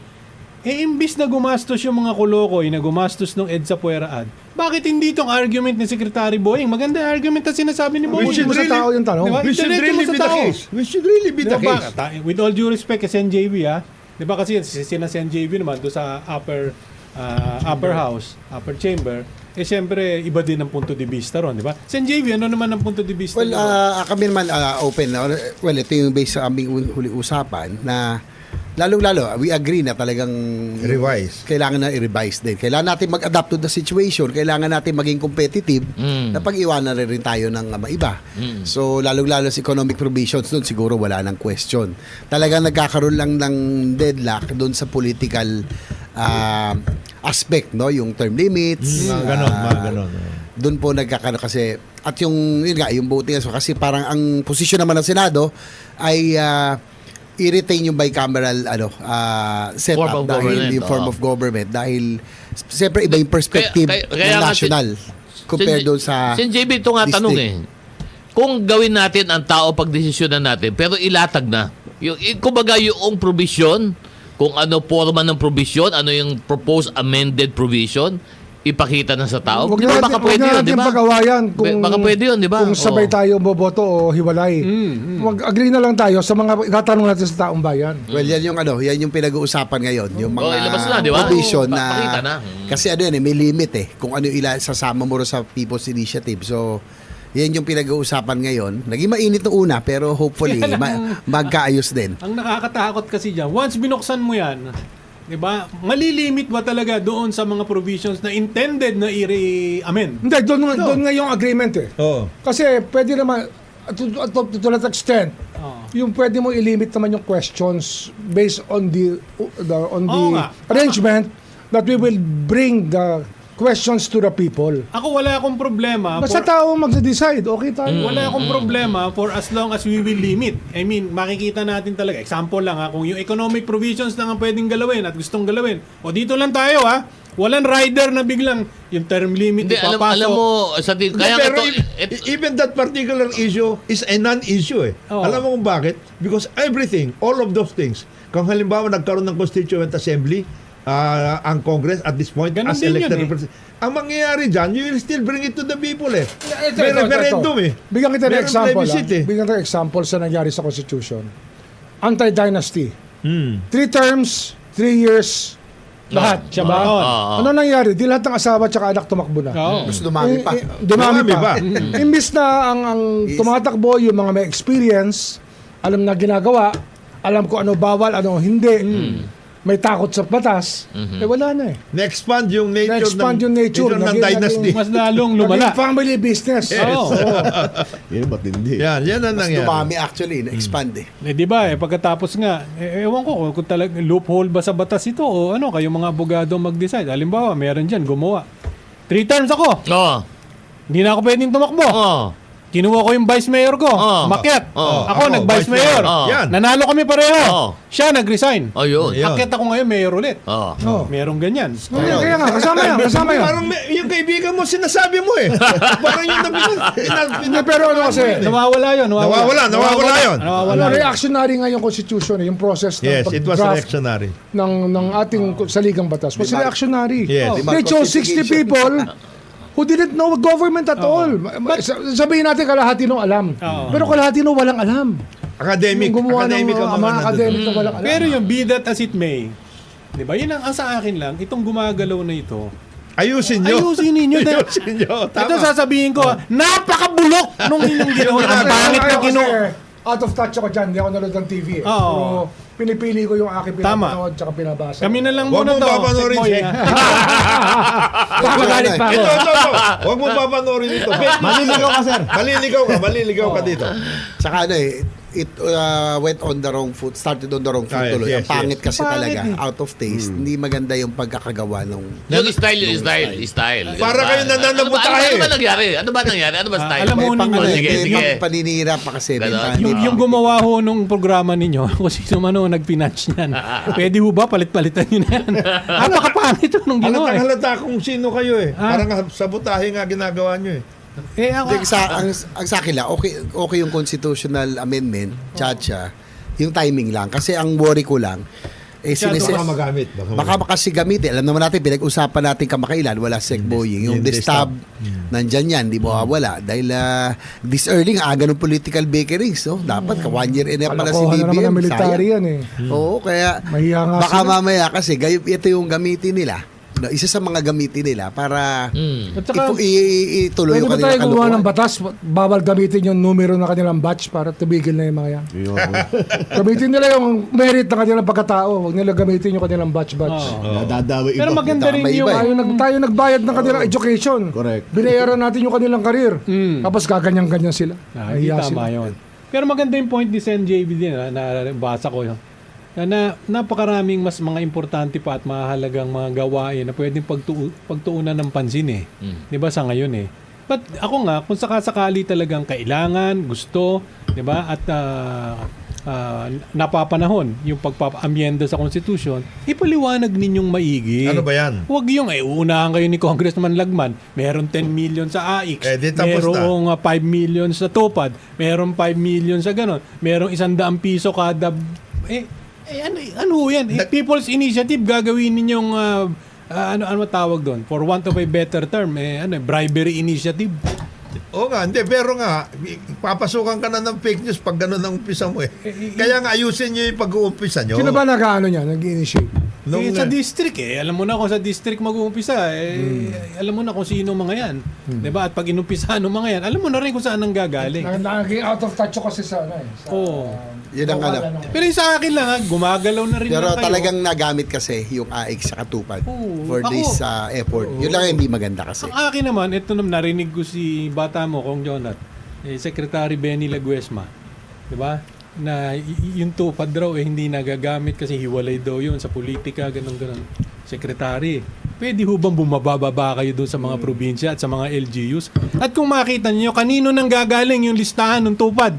Imbis na gumastos yung mga kolokoy na gumastos ng EDSA Puera ad, bakit hindi itong argument ni Secretary Boying? Maganda yung argument na sinasabi ni Boying. Paabutin mo sa tao yung tanong. Diba? We should Diretso mo really sa be the tao. case. We should really be the Diba, case. with all due respect kay Sen JV di ba kasi sina Sen JV naman doon sa upper house, upper chamber, siyempre iba din ang punto de vista ron, di ba? Sen JV, ano naman ang punto de vista Well, niyo? kami naman open. Well, ito yung base sa aming huli usapan na lalong-lalo, we agree na talagang Revise. kailangan na i-revise din. Kailangan natin mag-adapt to the situation. Kailangan natin maging competitive na pag-iwanan rin tayo ng iba. So, lalong-lalo sa economic provisions doon, siguro wala nang question. Talagang nagkakaroon lang ng deadlock doon sa political aspect, no? Yung term limits. Mga ganon. Doon po nagkakaroon kasi at yung yun nga, yung voting kasi parang ang posisyon naman ng Senado ay i-retain yung bicameral setup Form of dahil government, yung form oo. of government dahil siyempre iba yung perspective Kaya ng nga national compared doon sa Sen JB, ito nga tanong eh. Kung gawin natin ang tao pagdesisyonan natin, pero ilatag na. Kumbaga yung provision, kung ano forma ng provision, ano yung proposed amended provision, ipakita na sa tao. Huwag Di ba, na baka natin, pwede yun, di ba? pagawayan kung, Baka pwede yun, di ba? kung sabay Oo. tayo boboto o hiwalay. Mag-agree na lang tayo sa mga itatanong natin sa taong bayan. well yan yung pinag-uusapan ngayon yung mga ilabas na, di ba? provision Oo, na pakita na. kasi ano yan may limit kung ano yung sasama mo rin sa People's Initiative. So yan yung pinag-uusapan ngayon. Naging mainit nung una pero hopefully magkaayos din. Ang nakakatakot kasi dyan, once binuksan mo yan, di ba, malilimit ba talaga doon sa mga provisions na intended na i-amend? Hindi, doon nga yung agreement eh. Oo. Kasi pwede naman, to that extent, Oo. yung pwede mo i-limit naman yung questions based on the Oo nga. arrangement that we will bring the questions to the people. Ako wala akong problema. Basta tao magde-decide, okay tayo. Wala akong problema for as long as we will limit. I mean, makikita natin talaga. Example lang kung yung economic provisions lang ang pwedeng galawin at gustong galawin. O dito lang tayo Walang rider na biglang yung term limit Hindi, ipapasok. alam mo, sa kaya Pero ito, even that particular issue is a non-issue eh. Oo. Alam mo kung bakit? Because everything, all of those things, kung halimbawa nagkaroon ng Constituent Assembly, ang Congress at this point Ganun as din elected yun representative, ang mangyayari dyan, you will still bring it to the people eh. Ito, May referendum eh. Bigyan kita ng Meron example. plebiscite eh. Bigyan kita ng example sa nangyari sa Constitution. Anti-dynasty. Hmm. 3 terms, 3 years, lahat. Siya ba? Ano nangyari? Di lahat ng asawa at anak tumakbo na. Oo. Mas dumami pa. Dumami Dumami pa. pa. Imbis na ang tumatakbo yung mga may experience, alam na ginagawa, alam ko ano bawal, ano hindi. May takot sa batas, wala na eh. Na-expand yung nature, Na-expand yung nature. ng Naging- dynasty. Mas lalong lumala. Naging family business. Oo. Yun, matindi. Yan ang Mas nangyari. dumami actually, na-expand Di ba pagkatapos nga, ewan ko kung talagang loophole ba sa batas ito o ano, kayong mga abogado mag-decide. Halimbawa, meron dyan, gumawa. 3 terms ako. Oo. Hindi na ako pwedeng tumakbo. Oo. Kinuha ko yung vice mayor ko. Oo. Makyat. Oo. Ako, nag-vice vice mayor. mayor. Oo. Yan. Nanalo kami pareho. Oo. Siya nag-resign. Ayun. Ayun. Akyat ako ngayon, mayor ulit. Oo. Merong ganyan. Kaya nga, kasama yan. Kasama yan. Parang yung kaibigan mo, sinasabi mo eh. Parang yung Hindi, pero ano kasi, Nawawala yun. Nawawala yun. Nawawala yun. reactionary nga yung constitution, yung process ng Yes, it was pag-draft reactionary. ng ating saligang batas. Was reactionary. Yes. They chose 60 people who didn't know government at all. Sabihin natin kalahati nung alam. Oo. Pero kalahati nung walang alam. Academic. Yung gumawa ng Academic ang mga nandun. academic na walang alam. Pero yung be that as it may, di ba? Yun ang sa akin lang, itong gumagalaw na ito, Ayusin nyo. ayusin ninyo. Ayusin nyo. Ito Tama. sasabihin ko, napakabulok nung inyong ginawa. Ang pangit na ginawa. Out of touch ako dyan, hindi ako nanood ng TV eh. Oo. Pero pinipili ko yung aking Tama. pinapanood tsaka pinabasa. Kami na lang Huwag muna mong to. papanoorin Boy, siya. Baka magalit pa ako. Ito. Huwag mo papanoorin ito. Maliligaw ka, sir. Maliligaw ka dito. Saka it went on the wrong foot, started on the wrong foot Yes, tuloy. yes, Ang pangit kasi Pangit talaga, out of taste. Hindi maganda yung pagkakagawa nung Yung style. Para kayo nananabutahe. Ano ba nangyari? Ano ba style? alam mo may ninyo, sige. paninira pa kasi. Ganon. yung gumawa ho nung programa ninyo, kung sino man ho nag-pinatch niyan, pwede ho ba palit-palitan nyo na yan? Napakapangit ho nung ginawa. Halata kung sino kayo eh. Parang sabotahe nga ginagawa nyo eh. Ako, ang sa akin lang, okay yung constitutional amendment, chacha, yung timing lang. Kasi ang worry ko lang, Baka magamit. baka kasi gamitin. Alam naman natin, pinag-usapan natin kamakailan, wala secboying. Yung destab, nandyan yan, di mawawala. Dahil this early, ang aga ng political bakerings. No? Dapat, 1 year and a half pala si Kalokohan na naman BBM. ng military sayang. yan eh. Oo, kaya Mahiya nga baka sila. mamaya kasi ito yung gamitin nila. No, isa sa mga gamitin nila para at saka, ituloy Pwede yung ba tayo kanilang gumawa ng kalokohan. batas? Bawal gamitin yung numero ng kanilang batch para tumigil na yung mga yan. Gamitin nila yung merit ng kanilang pagkatao. Huwag nila gamitin yung kanilang batch. Nadadawi pero iba. maganda rin May yung... iba eh. Tayo nagbayad ng kanilang education. Correct. Binayaran natin yung kanilang karir. Tapos kaganyan-ganyan sila. Hindi Nahiya tama sila. yun. Pero maganda yung point ni Sen JB din, na basa ko yun. Na napakaraming mas mga importante pa at mahalagang mga gawain na pwedeng pagtuunan ng pansin eh. Di ba sa ngayon eh. But ako nga, kung sakasakali talagang kailangan, gusto, di ba, at napapanahon yung pagpapa-amyenda sa Constitution, ipaliwanag ninyong maigi. Ano ba yan? Huwag yung, uunahan kayo ni Congressman Lagman, meron 10 million sa AIX, Di tapos na. merong 5 million sa TOPAD, merong 5 million sa ganon, merong 100 piso kada, ano yan? People's Initiative, gagawin ninyong, ano tawag doon? For want of a better term, bribery initiative. Oo nga, hindi. Pero nga, papasukan ka na ng fake news pag gano'n ang umpisa mo eh. Kaya nga ayusin nyo yung pag-uumpisa nyo. Sino ba nag-ano niya? Nag-initiate? Sa district alam mo na kung sa district mag-uumpisa, alam mo na kung sino mga yan. Diba? At pag inumpisa ng mga yan, alam mo na rin kung saan ang gagaling. Naging out of touch ako kasi sa Oo. Yun ang alam. Pero yung sa akin lang, gumagalaw na rin Pero lang kayo. talagang nagamit kasi yung AX sa katupad Oo. for Ako- this effort. Yun lang yung hindi maganda kasi. Ang akin naman, ito naman narinig ko si bata mo, Kong Jonat, Secretary Benny Laguesma. Diba? Na yung tupad raw hindi nagagamit kasi hiwalay daw yun sa politika, ganun-ganun. Secretary, pwede ho bang bumababa kayo doon sa mga probinsya at sa mga LGUs? At kung makita niyo kanino nang gagaling yung listahan ng tupad?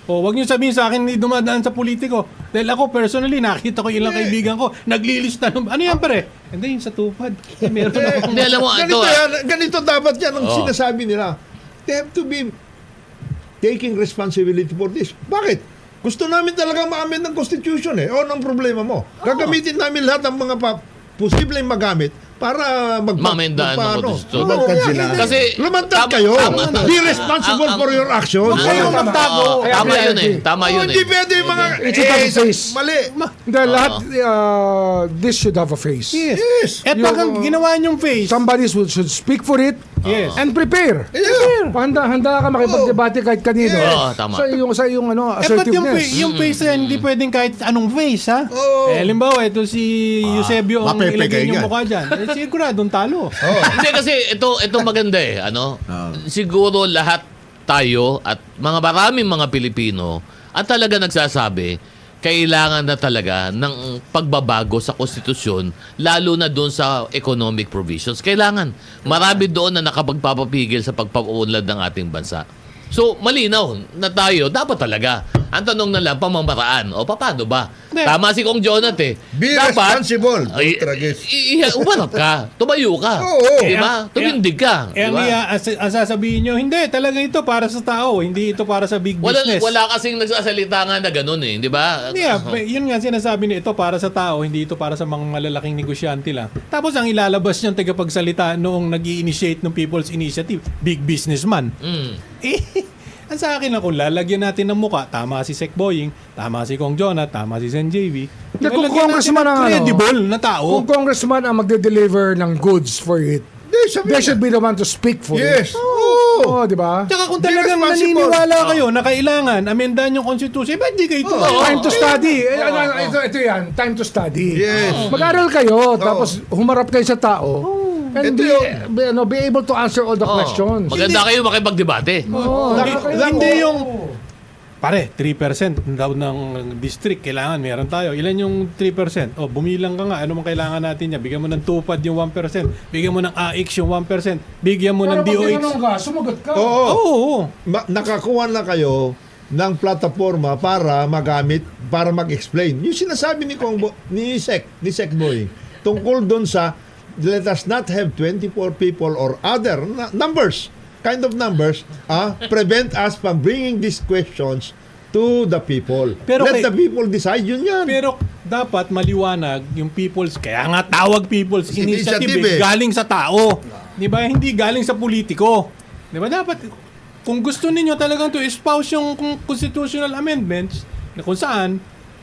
O wag niyo sabihin sa akin hindi dumadaan sa politiko. Dahil ako personally, nakita ko ilang kaibigan ko, naglilista ng... Ano yan pare? Hindi, yung sa tupad. Meron akong... Hindi, alam mo, ito Ganito dapat yan ang sinasabi nila. They have to be taking responsibility for this. Bakit? Gusto namin talaga ma-amend ng Constitution eh. O, anong problema mo? Gagamitin namin lahat ng mga posibleng magamit para Mamendaan ng Constitution. Lumantad sila. Kasi, Lumantad tama- kayo. tama- Be responsible for your actions. Huwag kayong magtago. Tama yun eh. Tama yun Hindi eh. pwede yung mga... It's a face. Mali. Hindi, lahat, this should have a face. Yes. At pag ang ginawa niyong face, Somebody should speak for it Yes. and prepare. Yeah. Handa ka makipagdebate kahit kanino. Oo, tama. Sa iyong but assertiveness. yung face na yan, hindi pwedeng kahit anong face, ha? Oo. Halimbawa, ito si Eusebio ang mapepe ilagay kayo niyong yan. mukha dyan. Siguradong talo. Hindi kasi ito maganda eh, siguro lahat tayo at maraming mga Pilipino at talaga nagsasabi kailangan na talaga ng pagbabago sa konstitusyon lalo na doon sa economic provisions. Kailangan. Marami doon na nakapagpapapigil sa pagpapaunlad ng ating bansa. So, malinaw na tayo, dapat talaga. Ang tanong na lang, pamamaraan. O, paano ba? Hindi. Tama si Kong Jonat eh. Be responsible. Ay, Tragis. umarap ka. Tumayo ka. Oo. Diba? Tumindig ka. Eh, Diba? ang sasabihin nyo, hindi, talaga ito para sa tao, hindi ito para sa big business. Wala kasing nagsasalita nga na ganun eh. Di ba? Yeah, yun nga sinasabi niya, ito para sa tao, hindi ito para sa mga malalaking negosyante lang. Tapos ang ilalabas niyang tagapagsalita noong nag-i-initiate ng People's Initiative, big businessman. Mm. Eh, ang Ang sa akin lang, kung lalagyan natin ng muka, tama si Sec Boying, tama si Kong Jonat, tama si Sen JV. Hindi, kung congressman ang credible na tao. Kung congressman ang magde-deliver ng goods for it, they should be the one to speak for Yes. it. Oo. Oh, di ba? Tsaka kung Be talagang responsible. naniniwala kayo na kailangan amendahan yung constitution, ba't di kayo ito? Time to study. Ito yan. Time to study. Yes. Mag-aral kayo, tapos humarap kayo sa tao. And Ito be able to answer all the questions. Maganda kayo makipagdebate. Hindi yung pare, 3% daw ng district, kailangan meron tayo. Ilan yung 3%? Bumilang ka nga. Ano mang kailangan natin niya? Bigyan mo ng tupad yung 1%. Bigyan mo ng AX yung 1%. Bigyan mo ng Pero pag DOH. tinanong ka, sumagot ka. Oo. Nakakuha na kayo ng plataforma para magamit, para mag-explain. Yung sinasabi ni Sec Boy, tungkol doon sa let us not have 24 people or other numbers, kind of numbers, prevent us from bringing these questions to the people. Pero Let the people decide, yun yan. Pero dapat maliwanag yung people's, kaya nga tawag people's initiative, Initiative, galing sa tao. Di ba? Hindi galing sa politiko. Di ba? Dapat, kung gusto ninyo talagang to espouse yung constitutional amendments, na kung saan,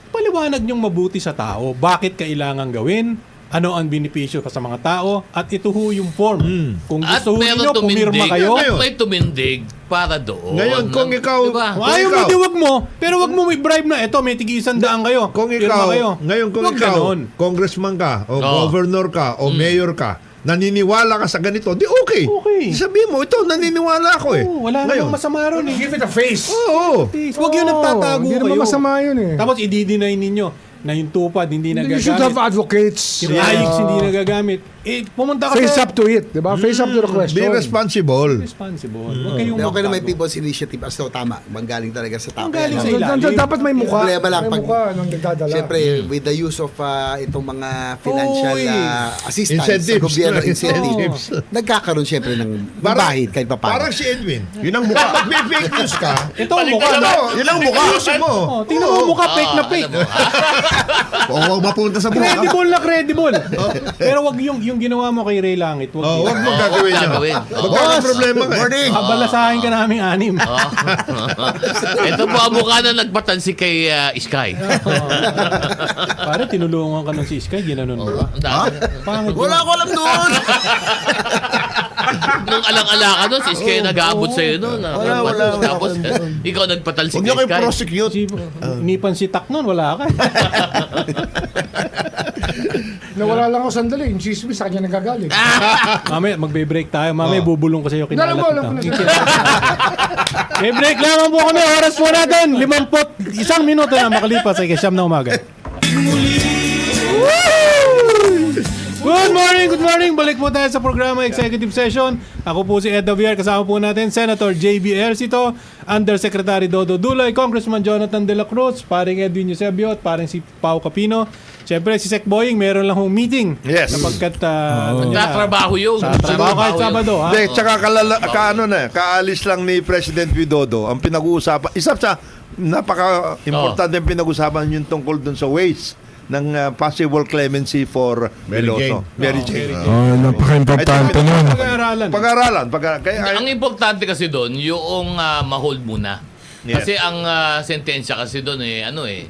paliwanag nyong mabuti sa tao. Bakit kailangan gawin? Ano ang benepisyo sa mga tao? At ito ho yung form. Kung At gusto ho ninyo, meron pumirma tumindig. kayo. At may tumindig para doon. Ngayon, kung ikaw- Diba? Kung ayaw mo, di wag mo. Pero wag mo may bribe na. Ito, may tig-100 kayo. Kung Pirma ikaw, kayo. ngayon kung Wag ikaw, ganon. congressman ka, o Oo. governor ka, o mayor ka, naniniwala ka sa ganito, di okay. Okay. Sabihin mo, ito, naniniwala ako eh. Wala Ngayon, namang masama ron eh. Give it a face. Oo. Please, wag yun nagtatago Hindi kayo. naman masama yun eh. Tapos i-deny ninyo na yung tupad hindi You should have nagagamit. advocates. Yung AX hindi nagagamit. Pumunta ka Face sa... up to it, di ba? Face up to the Be question. responsible. Responsible. Huwag kayong Okay na may magtago. people's initiative as to tama. Manggaling talaga sa tao. Manggaling sa Kaya, ilalim. Dapat may mukha. Problema lang May pag- mukha nung nagdadala. Siyempre, with the use of itong mga financial Oy. assistance Incentives. sa gobyerno, Incentives. nagkakaroon siyempre ng bahid kahit pa Parang paano. si Edwin. Yun ang mukha. Pag may fake news ka, Ito ang mukha. ano, No? yun ang mukha. Ayusin mo. Tingnan mo mukha, fake na fake. O huwag mapunta sa buka. Credible na credible. Pero wag yung ginawa mo kay Ray Langit. Wag Huwag mo gagawin yun. Gagawin. Magkakaroon problema ka. Morning. Abalasahin ka naming anim. Ito po ang mukha na nagpatansi kay Sky. Pare, tinulungan ka ng si Sky, ginanon mo ba? Pangit Wala yun. ko alam doon. Nung alang-ala ka doon, si Sky nag-aabot sa'yo noon. Wala. Tapos, ikaw nagpatalsi Huwag niyo kay kayo Sky. prosecute. Si, inipan si Tak nun, wala ka. Nawala lang ako sandali. Yung chismis sa kanya nagagaling. Mamaya, magbe-break tayo. Mamaya, bubulong ko sa'yo. Alam mo, Kinalat alam ko kita. na. May break lamang po kami. Oras po natin. 51 minuto na makalipas ay kasyam na umaga. Good morning! Balik po tayo sa programa Executive Session. Ako po si Ed Davier. Kasama po natin Senator J.B. Ercito, Undersecretary Dodo Duloy, Congressman Jonathan De La Cruz, paring Edwin Eusebio at paring si Pao Capino. Siyempre, si Sec Boying, meron lang hong meeting. Yes. Sapagkat, Nagtatrabaho yun. Sa trabaho kahit Sabado, ha? Hindi, tsaka kaalis lang ni President Widodo ang pinag-uusapan. Isa sa napaka-importante ang pinag-uusapan yung tungkol dun sa ways ng possible clemency for Veloso. Mary Jane. Napaka-importante nun. Pag-aaralan. Pag-aralan. Ang importante kasi doon, yung ma-hold muna. Yes. Kasi ang sentensya kasi doon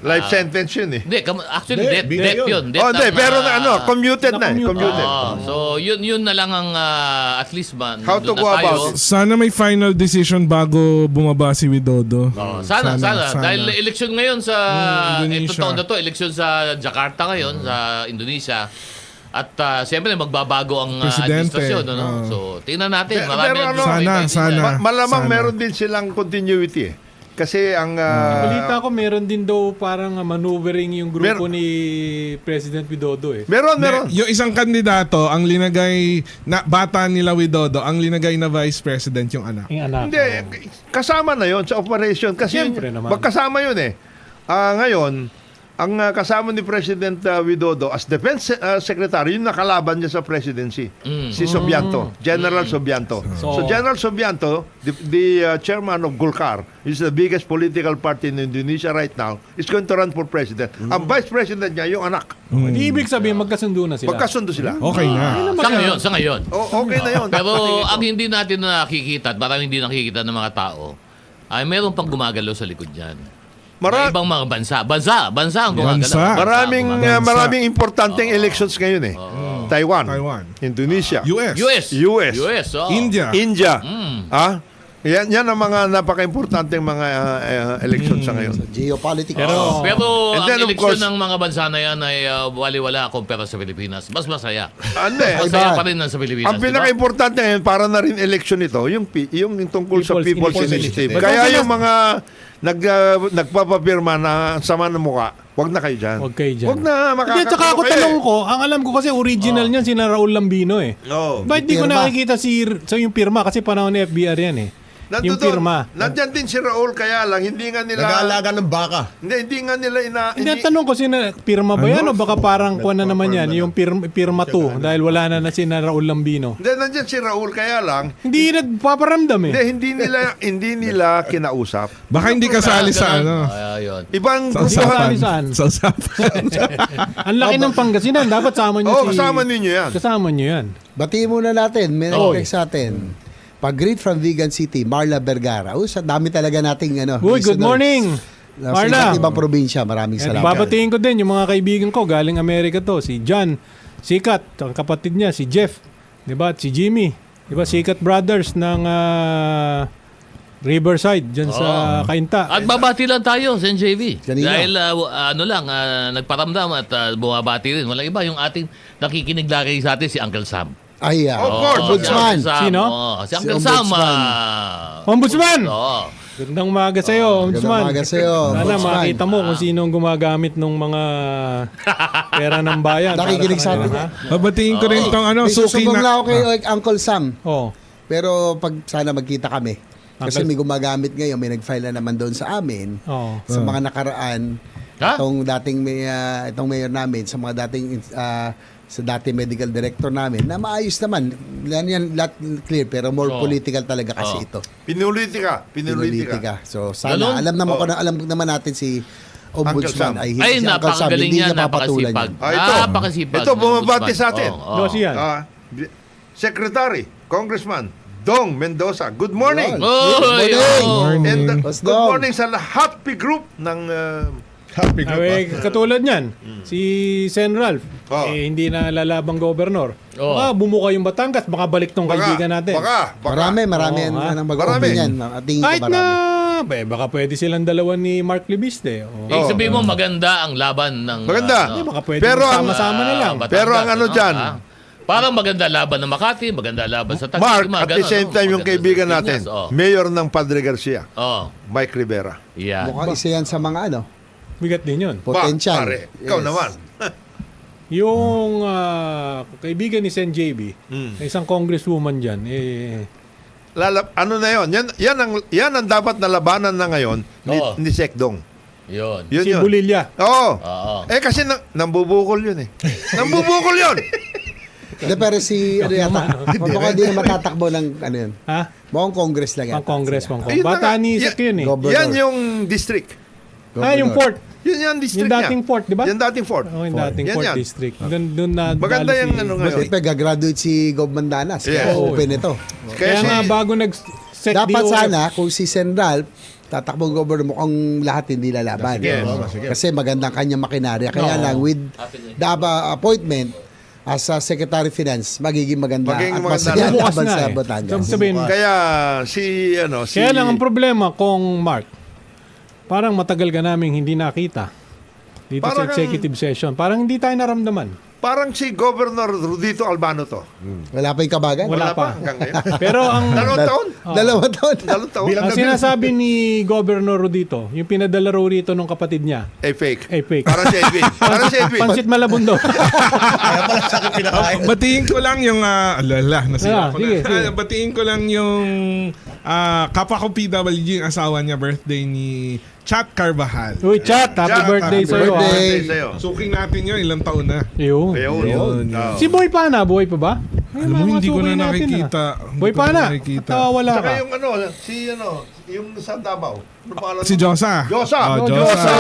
Life sentence yun eh. Hindi, actually death yun. Hindi, pero commuted na eh. na-commute. Commuted. So yun na lang ang at least man. How to doon go na tayo. about it? Sana may final decision bago bumaba si Widodo. Sana. Dahil eleksyon ngayon sa Indonesia. itong taon na to, eleksyon sa Jakarta ngayon, sa Indonesia. At siyempre magbabago ang Presidente. administrasyon. So tingnan natin. Marami Pero Sana. Malamang Sana. meron din silang continuity eh. Kasi ang... Balita ko, meron din daw parang maneuvering yung grupo Mer- ni President Widodo eh. meron. Yung isang kandidato, ang linagay na bata nila Widodo, ang linagay na vice president yung anak. Yung anak. Hindi, kasama na yon sa operation. Kasi Siyempre naman. magkasama yun eh. Ngayon, ang kasama ni President Widodo as Defense Secretary, yung nakalaban niya sa presidency, si Sobianto, General Sobianto. So General Sobianto, the chairman of Golkar, is the biggest political party in Indonesia right now, is going to run for president. Ang vice president niya, yung anak. Ibig sabihin, magkasundo na sila. Magkasundo sila. Okay na. Sa ngayon. Okay na yun. Pero ang hindi natin nakikita at parang hindi nakikita ng mga tao, ay meron pang gumagalaw sa likod niyan. Mara- May ibang mga bansa ang gumagalaw. Bansa. Maraming importanteng elections ngayon eh. Taiwan, Indonesia, US, oh. India. Yan ang mga napaka-importanteng mga elections sa ngayon. Geopolitics. Pero And ang then, of eleksyon course- ng mga bansa na yan ay wali-wala kumpara sa Pilipinas. Mas masaya. Hindi. Masaya pa rin sa Pilipinas. Ang pinaka-importante ngayon, para na rin election ito, yung tungkol sa People's Initiative. But Kaya also yung mga nagpapapirma na sama ng muka, wag na kayo dyan. Huwag kayo dyan. Wag na Hindi, tsaka ako makakatuwa kayo tanong ko, ang alam ko kasi original niyan, sina Raul Lambino eh. Oh. Bakit di ko Pirma. nakikita yung pirma? Kasi panahon ni FBR yan eh. Yung pirma. Nandyan din si Raul, kaya lang, hindi nga nila... Nag-aalaga ng baka. Hindi nga nila Hindi, tanong ko sina pirma ba yan o baka parang kuha na naman yan, yung pirma 2 dahil wala na sina Raul Lambino. Hindi, nandyan si Raul, kaya lang, Hindi nagpaparamdam eh. hindi nila kinausap. Baka hindi kasali sa ano. Ayun. Ibang Sa grupo. usapan. Saan? Sa usapan. Ang laki ng Pangasinan, dapat sama nyo Oo, kasama ninyo yan. Kasama nyo yan. Batiin muna natin. May nag-text sa atin. Pag-greet from Vigan City, Marla Vergara. Sa dami talaga nating Uy, good listeners. morning! Sa Marla! iba't ibang probinsya. Maraming At salamat. babatiin ko din yung mga kaibigan ko galing Amerika to, si John Sikat, ang kapatid niya si Jeff, 'di ba? At si Jimmy, 'di ba? Sikat Brothers ng Riverside diyan sa Cainta. At babati lang tayo sa NJV. Kanina. Dahil nagparamdam at bumabati rin. Walang iba yung ating nakikinig lagi sa atin si Uncle Sam. Ay, Of course, Ombudsman. Si Uncle Sam, Sino? si Uncle Si Sam. Ombudsman! Oo. Gandang umaga sa iyo, Ombudsman. Gandang umaga sa iyo, Sana Ombudsman. makita mo kung sino ang gumagamit ng mga pera ng bayan. Nakikinig sa atin. Babatiin ko rin tong ano, May suki susubong na. lang ako kay Uncle Sam. Oh. Pero pag sana magkita kami. Kasi Uncle- may gumagamit ngayon, may nag-file na naman doon sa amin. Oh. Sa mga nakaraan, Ha? itong mayor namin, sa mga dating sa dating medical director namin, na maayos naman. Yan lahat clear, pero more political talaga kasi ito. Pinolitika. So sana, Ganun? alam naman natin si Ombudsman Uncle si Sam. Ay, Uncle Sam, napakagaling hindi niya, niya papatulan napakasipag. yan. Napakasipag. Ito, ng bumabati Ombudsman. sa atin. No, siya. Secretary, Congressman Dong Mendoza. Good morning. Oy, Morning. And Boss good Dong. morning sa happy group ng Happy group. Katulad niyan, si Sen Ralph, Oh. hindi na lalabang gobernador. Oh. Baka bumuka yung Batangas, baka balik tong kaibigan natin. Baka. Marami Oo, ha? ang Marami. mag-open yan. Tingin ko Kahit marami. na, baka pwede silang dalawa ni Mark Libiste. Oh. Sabihin mo, maganda ang laban ng... Maganda. Hindi, baka pwede Pero ang- sama-sama na lang. Batangas, Pero ang ano dyan, parang maganda laban ng Makati, maganda laban sa Taguig. Mark, mga at the ganon, same time, yung maganda kaibigan sa natin, Pinas. Mayor ng Padre Garcia, Mike Rivera. Yeah. Mukhang isa yan sa mga Bigat din yun. potential. Pare, ikaw Yes. naman. Yung kaibigan ni Sen JB, isang congresswoman dyan, Ano na yon? Yan ang dapat na labanan na ngayon Oo. ni Sekdong. Yun. Yun si yun. Bulilla. Oo. Oo. Kasi nambubukol yun eh. Nambubukol yun. Hindi, pero si, yata, mukhang hindi na matatakbo ng, yun. Ha? Mukhang Congress lang Pang yata. Congress, pang Ayun na Bata nga. ni Sek yun eh. Governor. Yan yung district. Yung port. Yun yung district Yung niya. dating fort, di ba? Yung dating fort. Oh, yung dating Yan port yan. district. Doon na Maganda dali yung ano ngayon. Siyempre, gagraduate si Gob Mandanas. Yeah. Kaya open ito. Kaya si- nga bago nag-set Dapat DOF, sana, kung si Sen Ralph, tatakbong governor, mukhang lahat hindi lalaban. Sige. Kasi magandang kanyang makinarya. Kaya lang, with the appointment, as a Secretary of Finance, magiging maganda Magiging at maganda. masaya Bukas laban na sa eh. Batangas. So, sabihin, Kaya kaya lang ang problema kung Mark, parang matagal ka namin hindi nakita dito Parang sa executive session. Parang hindi tayo naramdaman. parang si Governor Rudito Albano to. Wala pa yung kabagan? Wala pa. hanggang ngayon. Pero ang Dalawang taon. Dalawang taon. Dalawang taon. ang sinasabi ni Governor Rodito, yung pinadala raw rito nung kapatid niya, Fake. fake. Para si Edwin. Para si Edwin. Pansit Malabundo. Batiin ko lang yung nasira ko sige, na. sige. Batiin ko lang yung kapwa ko PWG, yung asawa niya, birthday ni Chat Carvajal. Uy, chat, happy Chat, birthday happy sa iyo. birthday. Sa'yo. Suking natin yun, ilang taon na. Yun. Ayun. Yun. Oo. Si Boy Pana, buhay pa ba? Ay, Alam mo, mga hindi ko suki na natin, nakikita. Boy Hindi ko na Pana, nakikita. wala Saka ka. yung si yung sa Davao. Ano pangalan? Si Josa. Josa. Oh, Josa.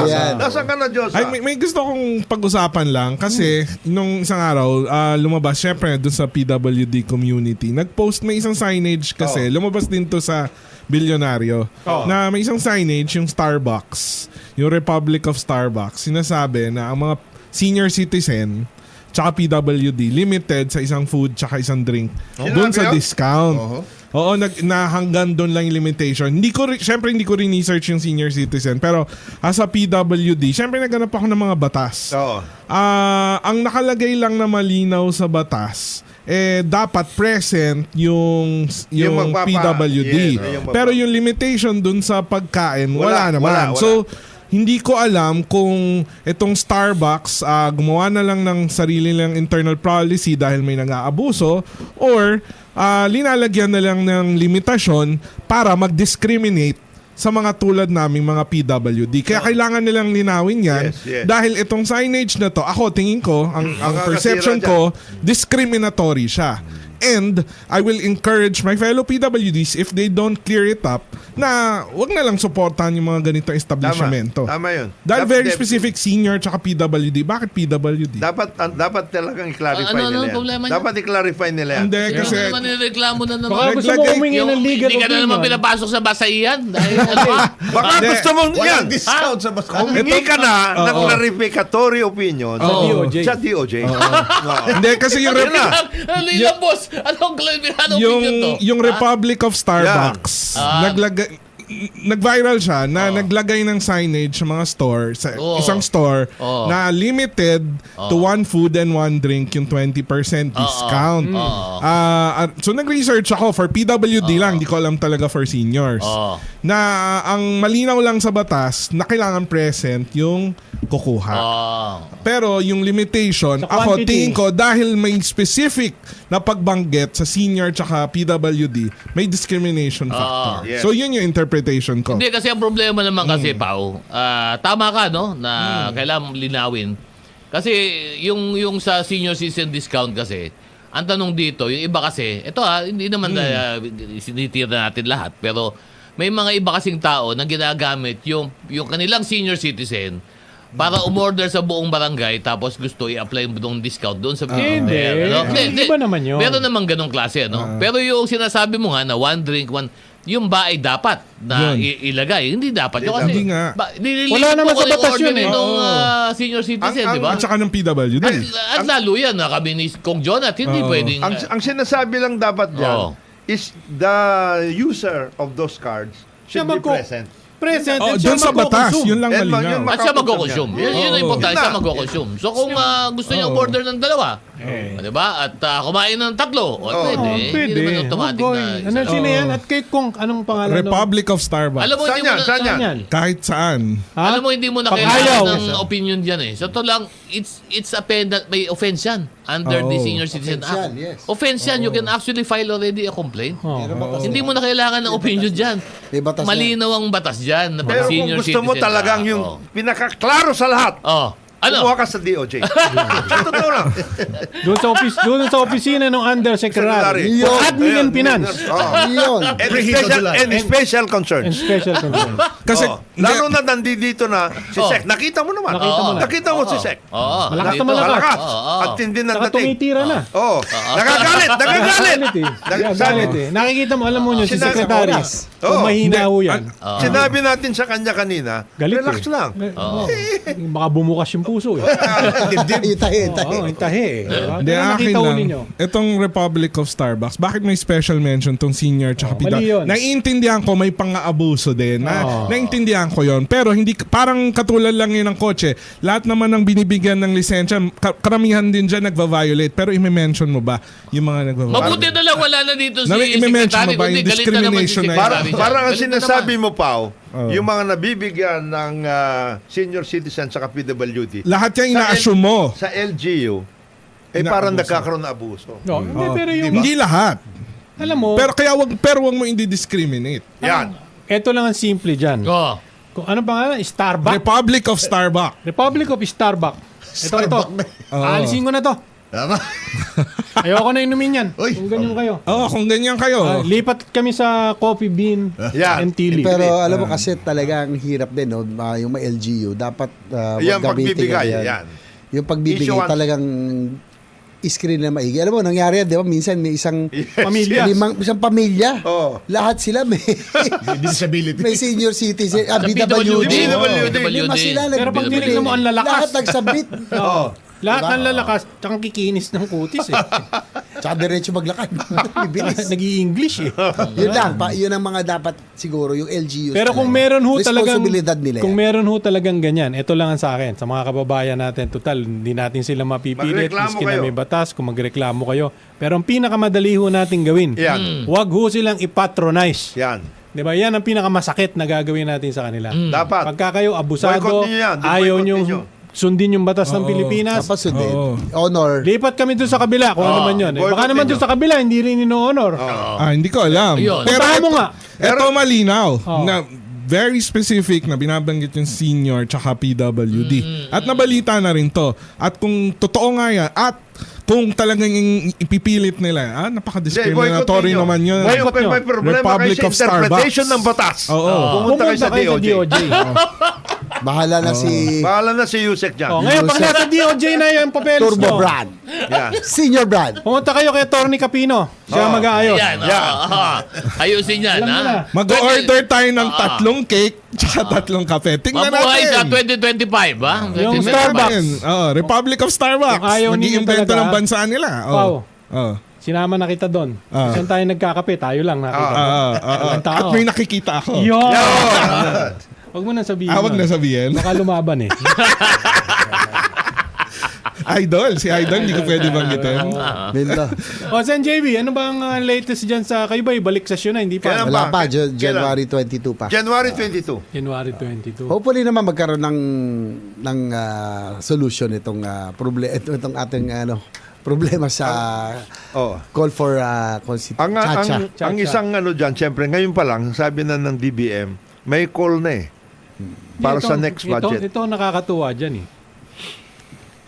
Yan. Nasaan ka na, Josa? Ay, may gusto kong pag-usapan lang kasi nung isang araw, lumabas syempre dun sa PWD community. Nag-post may isang signage kasi, lumabas din to sa Bilyonaryo, na may isang signage, yung Starbucks, yung Republic of Starbucks, sinasabi na ang mga senior citizen tsaka PWD limited sa isang food tsaka isang drink doon sa Sinabi yun? discount. Oo, na hanggang doon lang yung limitation. Syempre hindi ko research yung senior citizen, pero as a PWD, syempre naghanap ako ng mga batas. Oo. Ang nakalagay lang na malinaw sa batas, dapat present yung PWD. Yes, yung pero yung limitation dun sa pagkain, wala naman. wala. So, hindi ko alam kung itong Starbucks gumawa na lang ng sarili lang internal policy dahil may nang-aabuso or linalagyan na lang ng limitasyon para mag-discriminate sa mga tulad naming mga PWD. Kaya kailangan nilang linawin yan Yes. dahil itong signage na to, ako tingin ko, ang Makakasira perception dyan. ko, discriminatory siya. And I will encourage my fellow PWDs if they don't clear it up na wag na lang suportahan yung mga ganitong establishmento. Tama yun. Dahil very specific senior tsaka PWD. Bakit PWD? Dapat talagang i-clarify Ano nila yan. problema niya? Dapat i-clarify nila yan. Hindi, Kasi kasi naman nireklamo na naman. Baka gusto mo Naglagay- humingi ng legal Hindi ka na naman opinion. pinapasok sa basaihan. Dahil ano ba? Baka Hindi. gusto mong yan. Walang discount sa basta. Humingi ka na ng clarificatory opinion sa DOJ. hindi kasi yung Yan na. Ano yung boss? Anong yung opinion to? yung Republic of Starbucks nag-viral siya na naglagay ng signage sa mga store sa isang store na limited to one food and one drink yung 20% discount. So nag-research ako for PWD lang, hindi ko alam talaga for seniors. Na ang malinaw lang sa batas na kailangan present yung kukuha. Pero yung limitation, Sa ako quantity. tingin ko dahil may specific na pagbanggit sa senior tsaka PWD, may discrimination factor. Yes. So yun yung interpretation ko. Hindi kasi ang problema naman kasi Pao, tama ka no na kailangan linawin. Kasi yung sa senior citizen discount kasi, ang tanong dito, yung iba kasi, ito hindi naman sinitira natin lahat, pero may mga iba kasing tao na ginagamit yung kanilang senior citizen para umorder sa buong barangay tapos gusto i-apply yung buong discount doon sa Hindi. Hindi ba naman yun? Meron naman ganong klase, no? Pero yung sinasabi mo nga na one drink, yung ba ay dapat na ilagay. Hindi dapat. Yung kasi, Hindi nga. Wala naman sa batas yun eh. Nung senior citizen, di ba? At saka ng PWD. At lalo yan, kami ni Kong Jonat, hindi pwedeng... Ang sinasabi lang dapat dyan is the user of those cards should be present. Present. Oh, and siya doon sa batas, magko-consume. yun lang And malinaw. At siya magko-consume. Yun ang importante, Yun siya na. magko-consume. So kung gusto niya order ng dalawa, di ba? At kumain ng tatlo, pwede. Hindi Pwede. naman automatic Huwag, na... ano sino yan? At kay Kong, anong pangalan? Republic of Starbucks. Alam mo, Saan hindi mo yan? na... Saan yan? Yan. Kahit saan. Ha? Alam mo, hindi mo na Pag kailangan ayaw. ng opinion dyan eh. So, ito lang, it's a may offense yan under the Senior Citizen Offense yan, Act. yes. Offense yan. You can actually file already a complaint. Oh. Hindi mo na kailangan ng opinion dyan. May batas Malinaw ang batas dyan. Na Pero kung senior gusto mo citizen talagang ka. yung pinakaklaro sa lahat, Ano? kumuha ka sa DOJ. Totoo lang. Doon sa opisina ng Undersecretary. Secretary. For Admin and Finance. Yun. And special concern. And special concern. Kasi, Lalo na nandito na si Sek. Nakita mo naman. Nakita mo na. Nakita mo si Sek. Malakas na Dito. malakas. Malakas. Oo. At tindi ng Saka dating. tumitira na. Oo. Nagagalit. Nagagalit. Galit eh. Nag- Galit eh. Nakikita mo, alam mo yun, si Sinabi- Secretary. Oo. Kung mahina ho yan. Sinabi natin sa kanya kanina, Galit relax eh. lang. Baka bumukas yung puso eh. Itahi. Oo, yung tahi eh. Hindi, Kaya akin nakita ho lang. ninyo. Itong Republic of Starbucks, bakit may special mention tong senior tsaka mali yun. Naiintindihan ko may pang-aabuso din. Oo. Naiintindihan ko yon. Pero hindi parang katulad lang yun ng kotse. Lahat naman ng binibigyan ng lisensya, karamihan din dyan nagva-violate. Pero i-mention mo ba yung mga nagva-violate? Mabuti na lang wala na dito si I-mention Secretary. mo ba yung Kundi galit na naman si discrimination na yun? Secretary. dyan. Parang ang Galit na sinasabi naman. mo, Pao, yung mga nabibigyan ng senior citizen sa PWD, Lahat yan ina-assume mo. sa LGU, parang nagkakaroon na abuso. No, hindi, pero yung, Hindi lahat. alam mo, Pero wag mo hindi-discriminate. Yan. eto lang ang simple dyan. Oo. Kung ano pangalan? Starbucks. Republic of Starbucks. Republic of Starbucks. Ito. Aalisin ko na to. Tama. Ayoko na inumin yan. Uy. Kung ganyan kayo. Oo, kung ganyan kayo. Lipat kami sa coffee bean Yan. and tea leaf. Pero alam mo kasi talagang hirap din, no? Yung may LGU, dapat Yan, wag gamitin pagbibigay, yan. yan. Yung pagbibigay Issue one. talagang screen na maigi. Alam mo, nangyari yan, di ba? Minsan may isang Pamilya. isang pamilya. Oo. Lahat sila may Disability. may senior citizen, Sa BWD. PWD. Lima sila Pero pag nagbibigay. tinignan mo, ang lalakas. Lahat nagsabit. Oo. Lahat Diba? ng lalakas, tsaka kikinis ng kutis eh. Tsaka diretso maglakad. Bibilis. Nag-i-English eh. Yun lang. Yun ang mga dapat siguro, yung LGUs. Pero kung talaga. meron ho talagang Responsibilidad nila kung yan. meron ho talagang ganyan, ito lang ang sa akin sa mga kababayan natin, total hindi natin sila mapipilit Magreklamo miski na kayo. may batas kung magreklamo kayo. Pero ang pinakamadali ho natin gawin, Yan. wag ho silang ipatronize. Yan. 'Di ba? Yan ang pinakamasakit na gagawin natin sa kanila. Dapat. Pagka kayo abusado, Boycott ninyo yan. ayaw Boycott nyo ninyo. sundin yung batas ng Pilipinas. Dapat sundin. Oo. Honor. Lipat kami doon sa kabila kung ano man yun. boycott Baka naman ninyo. doon sa kabila, hindi rin ino-honor. Hindi ko alam. Ayun. Puntahan mo nga. Ito malinaw Oo. na very specific na binabanggit yung senior tsaka PWD. At nabalita na rin to. At kung totoo nga yan, at kung talagang ipipilit nila, napaka-discriminatory naman yun. Boycott nyo. May problema Republic kayo of sa interpretation Starbucks. ng batas. Oo. Pumunta kayo sa DOJ. Bahala na si Bahala na si Yusek dyan. Ngayon, pag nasa DOJ na yung papeles Turbo nyo, Brad. Yan. Senior Brad. pumunta kayo kay Atty. Capino. Siya mag-aayos. Ayan, ayusin yan, Alam mo na. ha? Mag-order tayo ng 3 cake tsaka 3 kape. Tingnan Mabuhay sa natin. 2025, ha? Yung 2025. Starbucks. Republic of Starbucks. Kung ayaw ninyo Mag-iimbento talaga, ng bansa nila. Wow. Oh. Sinama na kita doon. Saan tayo nagkakape? Tayo lang nakita. Ang tao. At may nakikita ako. Yun! Huwag mo na sabihin. Wag na yun. sabihin. Baka lumaban eh. Idol. Si Idol, hindi ko pwede banggitin. Linda. O, Sen JB, ano ba ang latest dyan sa... Kayo ba ibalik session na? Hindi pa. Kailan Wala pa. Kailan? January 22 pa. January 22. January 22. Hopefully naman magkaroon ng solution itong itong ating problema sa Oh. call for Ang Chacha. isang diyan, syempre ngayon pa lang sabi na ng DBM, may call na eh. Para sa next budget. Ito nakakatuwa dyan eh.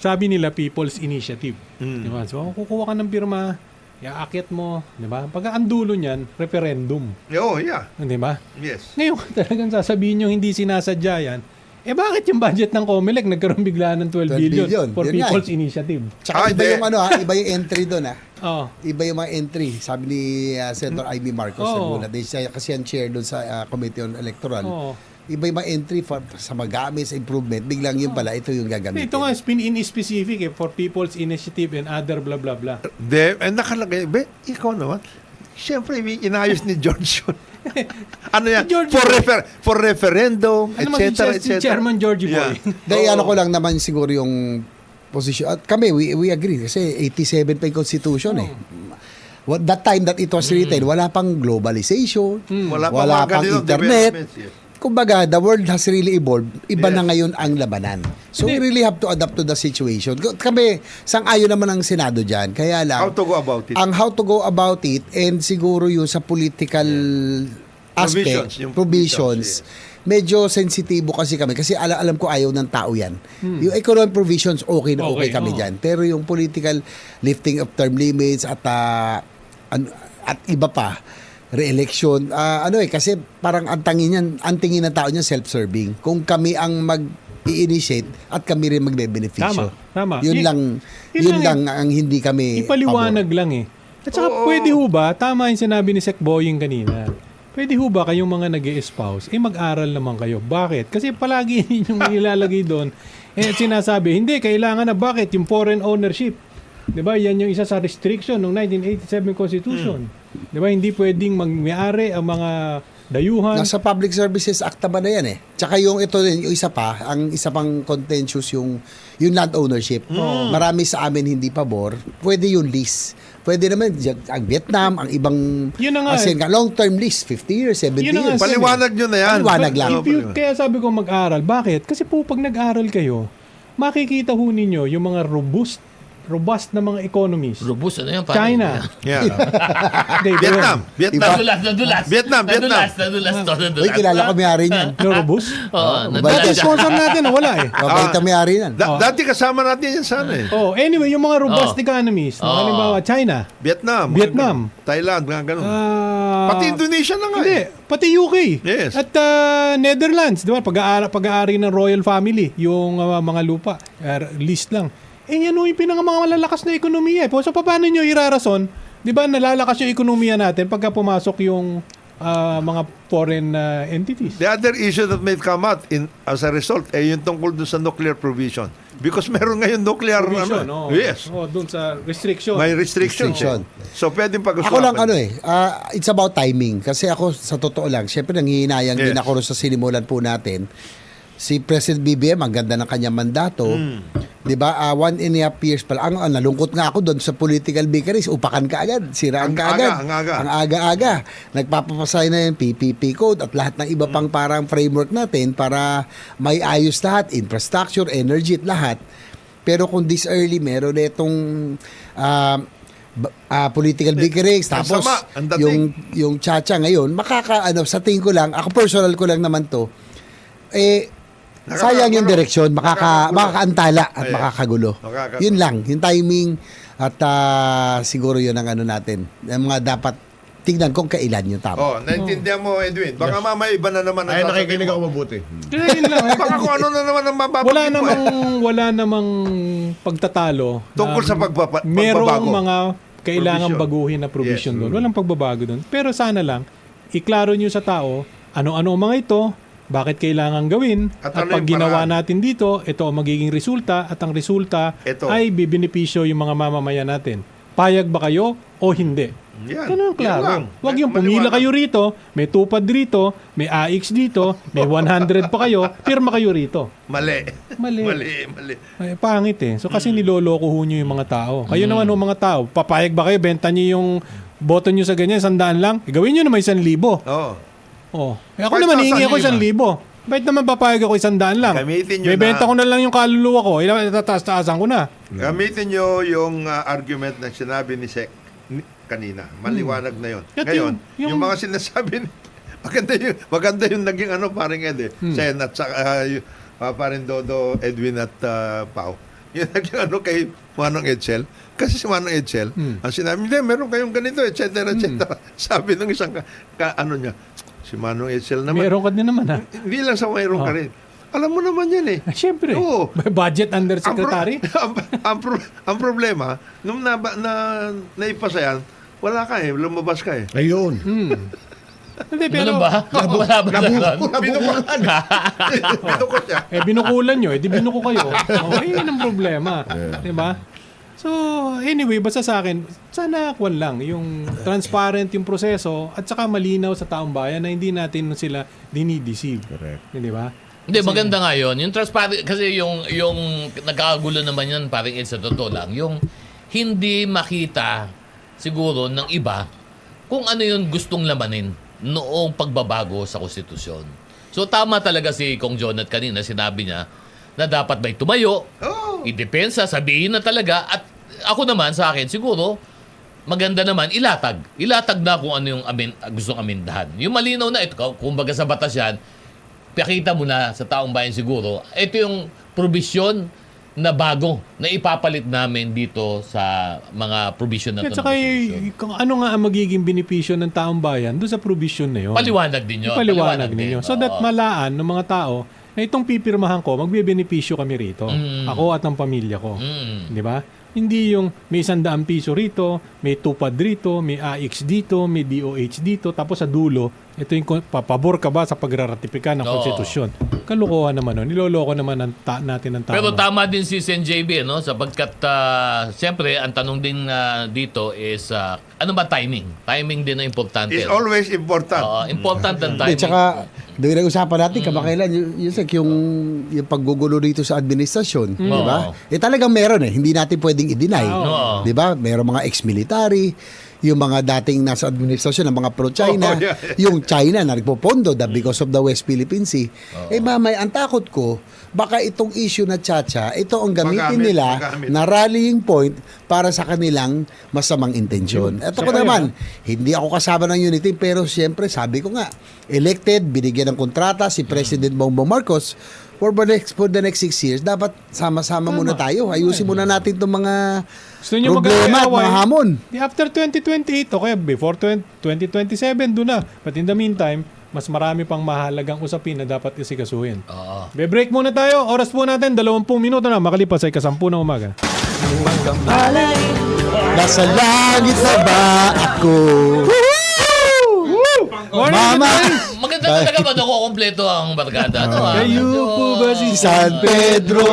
Sabi nila People's Initiative. Diba? So, kung kukuha ka ng pirma, iaakit mo. Diba? Pag ang dulo niyan, referendum. Oh, yeah. Diba? Yes. Ngayon, talagang sasabihin nyo hindi sinasadya yan. Bakit yung budget ng COMELEC nagkaroon bigla ng 12 billion for Yun nga People's eh. Initiative? Tsaka iba hindi. yung iba yung entry doon Oh. Iba yung mga entry. Sabi ni Senator Amy Marcos Oo. Laguna. Siya kasi ang chair doon sa Committee on Electoral. Oo. Iba yung mga entry sa magamit, sa improvement. Biglang yun pala, ito yung gagamitin. Ito nga, spin in specific for People's Initiative and other blah blah blah. Nakalagay, ikaw naman. Siyempre, may inayos ni George yun. Ano yan? Si George For referendum, Ano etc. si Chairman Georgie Boy? Dahil ano ko lang naman siguro yung position. At kami, we agree. Kasi 87 pa yung Constitution eh. That time that it was written, wala pang globalization, Wala pang wala mga pang ganito internet. developments, yes. Kumbaga, the world has really evolved. Iba Yes. na ngayon ang labanan. So we really have to adapt to the situation. Kami, sang-ayon naman ang Senado dyan. Kaya lang, How to go about it? ang how to go about it and siguro yung sa political aspect, Provisions, yung provisions, provisions, medyo sensitibo kasi kami. Kasi alam ko ayaw ng tao yan. Yung economic provisions, okay na okay, Okay, kami oo. dyan. Pero yung political lifting of term limits at iba pa, re-election, kasi parang ang tingin ng tao niya self-serving. Kung kami ang mag-i-initiate at kami rin magbe-beneficyo. Tama. Yun yun lang ang hindi kami Ipaliwanag lang eh. At saka pwede ho ba, tama yung sinabi ni Sec Boying kanina, pwede ho ba kayong mga nag-espouse, mag-aral naman kayo. Bakit? Kasi palagi ninyong nilalagay doon, sinasabi, hindi, kailangan na bakit? Yung foreign ownership. Diba? Yan yung isa sa restriction ng 1987 Constitution. Diba? Hindi pwedeng may-ari ang mga dayuhan. Nasa Public Services Act ba na yan eh. Tsaka yung ito din, yung isa pang contentious yung land ownership. Marami sa amin hindi pabor. Pwede yung lease. Pwede naman ang Vietnam, ang ibang Yun na nga ASEAN, long-term lease, 50 years, 70 Yun na nga, years. Paliwanag nyo na yan. Paliwanag lang. Kaya sabi ko mag-aral. Bakit? Kasi po pag nag-aral kayo, makikita ho ninyo yung mga robust robust na mga economies. Robust, ano yan? China. Yeah. Hindi, Vietnam. Vietnam. Nadulas. Vietnam. Uy, kilala ko may-ari niyan. No robust? Oo, Ba- nadulas. Sponsor natin, wala eh. Mabait ang may-ari niyan. Dati kasama natin yan sana eh. Oh, anyway, yung mga robust economies, halimbawa China, Vietnam. Vietnam. Thailand, mga ganun. pati Pati Indonesia na nga Hindi, eh. pati UK. Yes. At Netherlands, di ba? Pag-aari ng royal family, yung mga lupa, list lang. Yan yung mga malalakas na ekonomiya. So, paano nyo irarason? Di ba, nalalakas yung ekonomiya natin pagka pumasok yung mga foreign entities. The other issue that may come out as a result ay yung tungkol dun sa nuclear provision. Because meron ngayon nuclear Provision, Yes. doon sa restriction. May restriction. Restriction. So pwedeng pag-usapan. Ako lang it's about timing. Kasi ako, sa totoo lang, syempre nangihinayang din ako rin sa sinimulan po natin. Si President BBM, ang ganda ng kanyang mandato. Di ba? 1.5 years pa lang. Ang nalungkot nga ako doon sa political bakeries. Upakan ka agad. Siraan ka agad. Ang aga-aga. Nagpapapasay na yung PPP code at lahat ng iba pang parang framework natin para may ayos lahat. Infrastructure, energy at lahat. Pero kung this early, meron na itong political bakeries. Tapos ang dating. yung chacha ngayon, sa tingin ko lang, ako personal ko lang naman to, sayang yung direksyon, makakaantala at makakagulo. Yun lang, yung timing at siguro yun ang natin. Yung mga dapat tignan kung kailan yung tama. Naintindihan mo, Edwin. Baka mamaya iba na naman ang Ay, sasabihin nakikinig mo. ako mabuti. Yun lang. Baka kung ano na naman ang mababanggit mo. Wala namang pagtatalo. Tungkol sa Merong pagbabago. mga kailangan Provision. baguhin na provision Yes. doon. Walang pagbabago doon. Pero sana lang, iklaro nyo sa tao, ano-ano ang mga ito, bakit kailangan gawin, At at ano pag yung ginawa paraan? natin dito, ito ang magiging resulta, at ang resulta Ito. ay bibenepisyo yung mga mamamayan natin. Payag ba kayo o hindi? Yan. Ganun Yan klaro. lang. Huwag yung pumila Maliwanag. kayo rito, may tupad rito, may AX dito, may 100 pa kayo, pirma kayo rito. Mali. Mali. Mali. Ay, pangit eh. So kasi niloloko ho nyo yung mga tao. Kayo naman ho mga tao, papayag ba kayo, benta nyo yung boto nyo sa ganyan, 100 lang? Gawin nyo naman 1,000. Oo. Oh. Ako naman, 5,000 hihingi ako yun, 1,000. Bakit naman papayag ako 100 lang? Gamitin nyo Bebenta na. ko na lang yung kaluluwa ko. Itataas-taasan ko na. Gamitin nyo yung argument na sinabi ni Sek kanina. Maliwanag na yon. At Ngayon, yung- yung mga sinasabi ni maganda yung naging paring Ed Sen at saka paring Dodo, Edwin at Pao. Yung naging kay Manong Edsel. Kasi si Manong Edsel, ang sinabi niya, meron kayong ganito, etc. Sabi ng isang niya, si Manong Edsel naman. Meron ka din naman ha. Hindi lang sa mayroon ka rin. Alam mo naman yan eh. Siyempre. Oo. May budget undersecretary. Ang problema, nung naipasa yan, wala ka eh, lumabas ka eh. Ayun. Hindi, pero... Ganun ba? Wala ba ganun? Binukulan. Binukot siya. Binukulan nyo. Di binuko kayo. Okay, yun ang problema. Diba? So, anyway, basta sa akin, sana kwan lang, yung transparent yung proseso at saka malinaw sa taong bayan na hindi natin sila dinideceive. Correct. Di ba? Hindi, maganda nga yun. Yung transparent, kasi yung nagkakagulo naman yan, parang sa totoo lang, yung hindi makita siguro ng iba kung ano yung gustong lamanin noong pagbabago sa konstitusyon. So tama talaga si Kong Jonat kanina, sinabi niya na dapat may tumayo, idepensa, sabihin na talaga, at ako naman sa akin, siguro, maganda naman, ilatag. Ilatag na kung ano yung gustong amindahan. Yung malinaw na ito, kumbaga sa batas yan, pakita mo na sa taong bayan siguro, ito yung probisyon na bago na ipapalit namin dito sa mga provision na At ito. saka kung ano nga ang magiging benepisyo ng taong bayan doon sa provision na yun. Paliwanag din yun. Paliwanag din. ninyo. So that malaan ng mga tao na itong pipirmahan ko, magbe-benepisyo kami rito. Ako at ng pamilya ko. Di ba? Hindi yung may 100 piso rito, may tupad rito, may AX dito, may DOH dito, tapos sa dulo, ito yung papabor ka ba sa pagraratifika ng konstitusyon. Kalukuhan naman nun. Niloloko naman natin ang tao. Pero tama din si Sen JB, no? Sapagkat, siyempre, ang tanong din dito is, ano ba timing? Timing din ang importante. It's always important. Important ang At timing. saka, doon nag-usapan natin, kamakailan, yung paggugulo dito sa administrasyon, di ba? Talagang meron eh, hindi natin pwedeng i-deny. Oo. Di ba? Merong mga ex-military, yung mga dating nasa administrasyon ng mga pro-China, Oh, yeah. yung China na nagpopondo because of the West Philippine Sea. Mamay, ang takot ko, baka itong issue na Chacha, ito ang gamitin nila magamit. na rallying point para sa kanilang masamang intensyon. Ito ko naman, hindi ako kasama ng Unity, pero siyempre, sabi ko nga, elected, binigyan ng kontrata si President Bongbong Marcos for the next 6 years. Dapat sama-sama muna tayo. Ayusin muna natin itong mga Gusto nyo problema at mag-away? mga hamon. Di after 2028, okay, before 2027, doon na. But in the meantime, mas marami pang mahalagang usapin na dapat isikasuhin. Oo. Be-break muna tayo. Oras po natin, 20 minuto na makalipas ay 10 ng umaga. Nasa langit na ba ako? Morning, Mama! Maganda talaga ba nakukompleto ang barkada? Ano, Kayo po ba si San Pedro?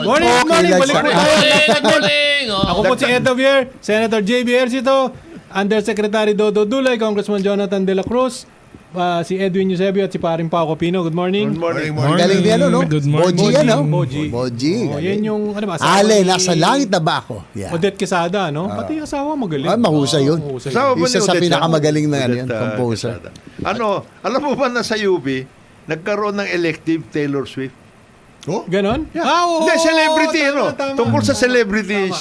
Morning, good morning. Okay, Balik po that's- tayo. Good morning! Oh. Ako po si Ed Javier, Senator JB Ercito, Undersecretary Dodo Dulay, Congressman Jonathan De La Cruz, si Edwin Eusebio at si Paring Paco Pino. Good morning. Good morning. Ang galing niya, no? Good morning. Boji, ano? Boji. Boji. Oh, yan yung, ano ba? asawa Ale, ni nasa langit na ba ako? Yeah. Odette Quesada, no? Pati yung asawa magaling. Ah, mahusay yun. Mahusay. Kasama ba Isa ni sa Odette pinakamagaling na yan? ano yan, Odette, composer. Quesada. Alam mo ba na sa UP, nagkaroon ng elective Taylor Swift? Ganon? Yeah. Oo. Hindi, celebrity, tama, no? tama. Tungkol sa celebrities.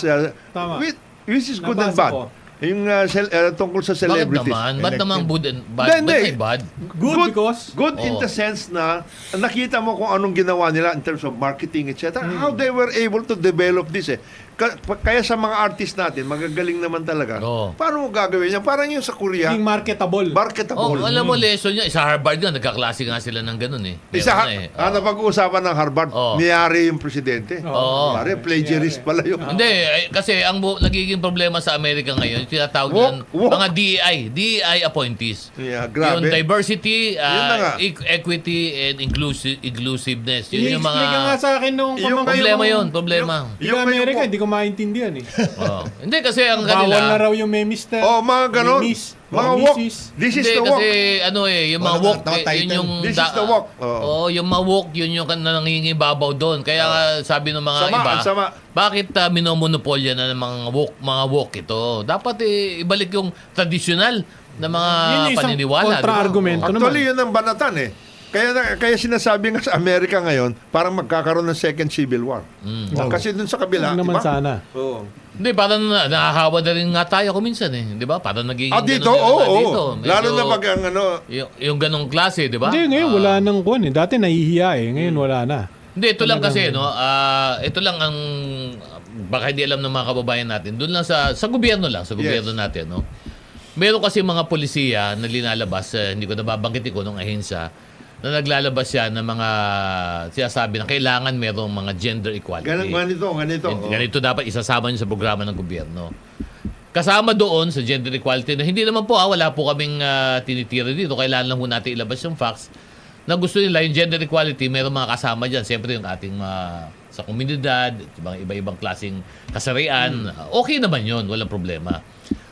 Tama. Which is good and Nabasa bad. ko. Yung tungkol sa Bakit celebrities. naman? Ba't naman good and bad? Hindi, Ba't hindi. may bad? Good because... Good in the sense na nakita mo kung anong ginawa nila in terms of marketing, etc. How they were able to develop this kaya sa mga artist natin, magagaling naman talaga. Oo. Paano mo gagawin yan? Parang yung sa Korea, Being marketable. Oh, marketable. alam mo, lesson niya. Sa Harvard nga, nagkaklase nga sila ng ganun eh. Isa, Meron na eh. napag-uusapan ng Harvard, Oo. niyari yung presidente. Oo. Pare, plagiarist pala yung... Hindi, kasi ang nagiging problema sa Amerika ngayon, tinatawag Walk, yan, walk. mga DEI appointees. Yeah, grabe. Yung diversity, Yun na nga. equity, and inclusiveness. Yun yung I-explain ka nga mga... sa akin nung Yung- Problema yun, problema. Yung Amerika, hindi ko maintindihan eh. Oo. Hindi kasi ang Bawal na kanila... raw yung may mister. Oh, mga ganon. May miss. Mga may walk. missis. This is Hindi, the walk. kasi ano yung mga walk, yun yung... This is the walk. Oo, yung mga walk, yun yung nangingibabaw doon. Kaya nga, sabi ng mga Sama, iba, sama. bakit minomonopolya na ng mga walk ito? Dapat ibalik yung tradisyonal na mga Yun yung isang paniniwala. kontra-argumento Actually, naman. yun ang banatan eh. Kaya sinasabi nga sa Amerika ngayon, parang magkakaroon ng second civil war. Kasi dun sa kabila, Huwag naman diba? sana. Oo. Hindi, parang nahahawa na rin nga tayo kuminsan eh. Di ba? Parang nagiging Dito, ganun yung oo. dito. Medyo- Lalo na pag ang ano, yung ganong klase, di ba? Hindi, ngayon wala nang kuwan eh. Dati nahihiya eh. Ngayon wala na. Hindi, ito lang kasi, no? Ito lang ang, baka hindi alam ng mga kababayan natin, doon lang sa gobyerno lang, sa gobyerno natin, no? Meron kasi mga polisiya na linalabas, hindi ko nababanggitin ko nung ahensya, na naglalabas yan ng mga sinasabi na kailangan merong mga gender equality. ganito. Ganito dapat isasama nyo sa programa ng gobyerno. Kasama doon sa gender equality na hindi naman po, wala po kaming tinitira dito. Kailangan lang po natin ilabas yung facts na gusto nila yung gender equality, meron mga kasama dyan. Siyempre yung ating sa komunidad, mga iba-ibang klaseng kasarian. Okay naman yun, walang problema.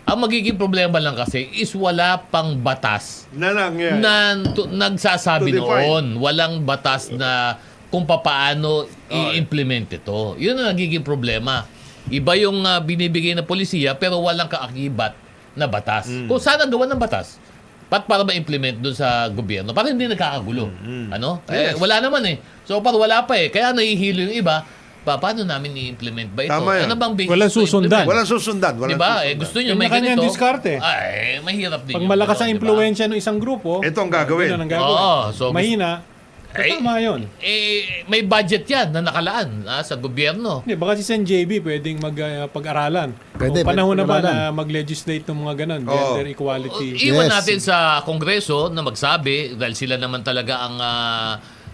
Ang magiging problema lang kasi is wala pang batas Na lang yan. na nagsasabi To define. noon. Walang batas na kung paano i-implement ito. Yun ang nagiging problema. Iba yung binibigay na polisiya pero walang kaakibat na batas. Kung sana gawa ng batas, para ma-implement doon sa gobyerno, para hindi nagkakagulo. Ano? Wala naman eh. So, wala pa eh. Kaya nahihilo yung iba. Paano namin i-implement ba ito? Tama yan. Ano bang basis Walang to susundan. implement? Walang susundan. Walang Diba? susundan. Gusto nyo Yung may kanyang ganito. diskarte. Ay, mahirap din. Pag yun, malakas no? ang Diba? impluensya ng isang grupo, Ito ang gagawin. yun ang gagawin. Oo, so Mahina, Ay, tama yun. may budget yan na nakalaan sa gobyerno. Hindi, baka si Sen JB pwedeng pag-aralan. Pwede, Kung panahon na ba pag-aralan. na mag-legislate ng mga ganun, gender equality. Iwan Yes. natin sa Kongreso na magsabi dahil sila naman talaga ang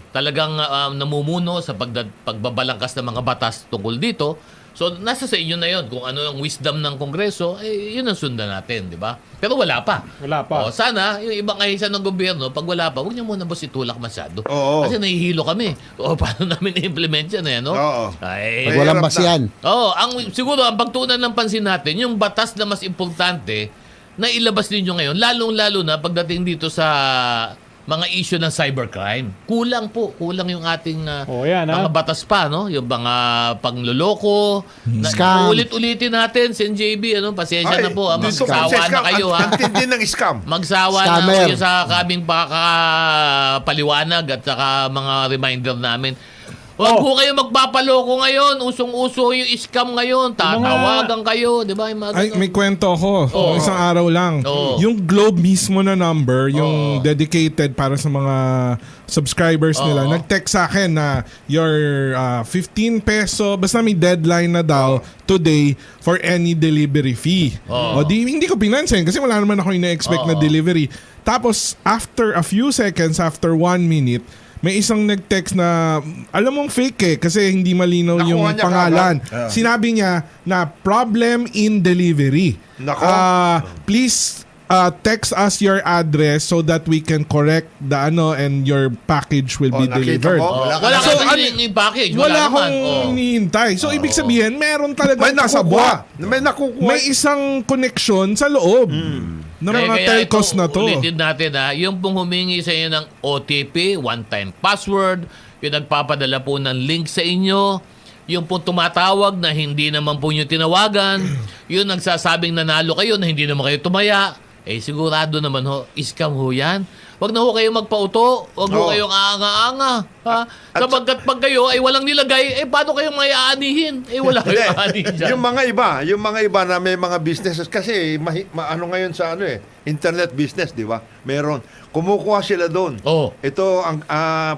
talagang namumuno sa pagbabalangkas ng mga batas tungkol dito. So, nasa sa inyo na yon kung ano ang wisdom ng Kongreso, yun ang sundan natin, di ba? Pero wala pa. Wala pa. O, sana, yung ibang ahensya ng gobyerno, pag wala pa, huwag niyo muna boss itulak masyado. Oo. Kasi nahihilo kami. O, paano namin i-implement yan, no? Oo. Ay, Pag walang Mahirap basihan. siguro ang pagtuunan ng pansin natin, yung batas na mas importante na ilabas ninyo ngayon, lalong-lalo na pagdating dito sa mga issue ng cybercrime. Kulang yung ating Yan, mga batas pa, no? Yung mga pangloloko, Scam. ulit-ulitin natin, Sen JB, pasensya na po, dito magsawa sa na kayo, ha? Ang tindi ng scam. Magsawa Scammer. na kayo sa kaming paliwanag at saka mga reminder namin. Huwag po kayo magpapaloko ngayon. Usong-uso yung scam ngayon. Tatawagan kayo. Di ba? Yung mga Ay, ganun. may kwento ako. Isang araw lang. Oo. Yung Globe mismo na number, yung dedicated para sa mga subscribers nila, nag-text sa akin na your 15 peso, basta may deadline na daw today for any delivery fee. O di, hindi ko pinansin kasi wala naman ako ina-expect na delivery. Tapos, after a few seconds, after 1 minute, may isang nag-text na, alam mong fake kasi hindi malinaw Nakuha yung niya pangalan. kaagad. Sinabi niya na problem in delivery. Nako. Please text us your address so that we can correct the and your package will be Nakita delivered. mo? Wala So, kang package. Wala naman. akong hinihintay. So, ibig sabihin, meron talaga May kasabwa. nakukuha. May nakukuha. May isang connection sa loob ng mga telcos na to. Ulitin natin, yung pong humingi sa inyo ng OTP, one-time password, yung nagpapadala po ng link sa inyo, yung pong tumatawag na hindi naman po nyo tinawagan, yung nagsasabing nanalo kayo na hindi naman kayo tumaya, sigurado naman scam ho yan. Wag na ho kayo magpauto, wag ho kayong aanga-anga. Ha? Sapagkat pag kayo ay walang nilagay, paano kayong may aanihin? Wala kayong aanihin dyan. yung mga iba na may mga businesses kasi ano ngayon sa internet business, di ba? Meron. Kumukuha sila doon. Oh. Ito ang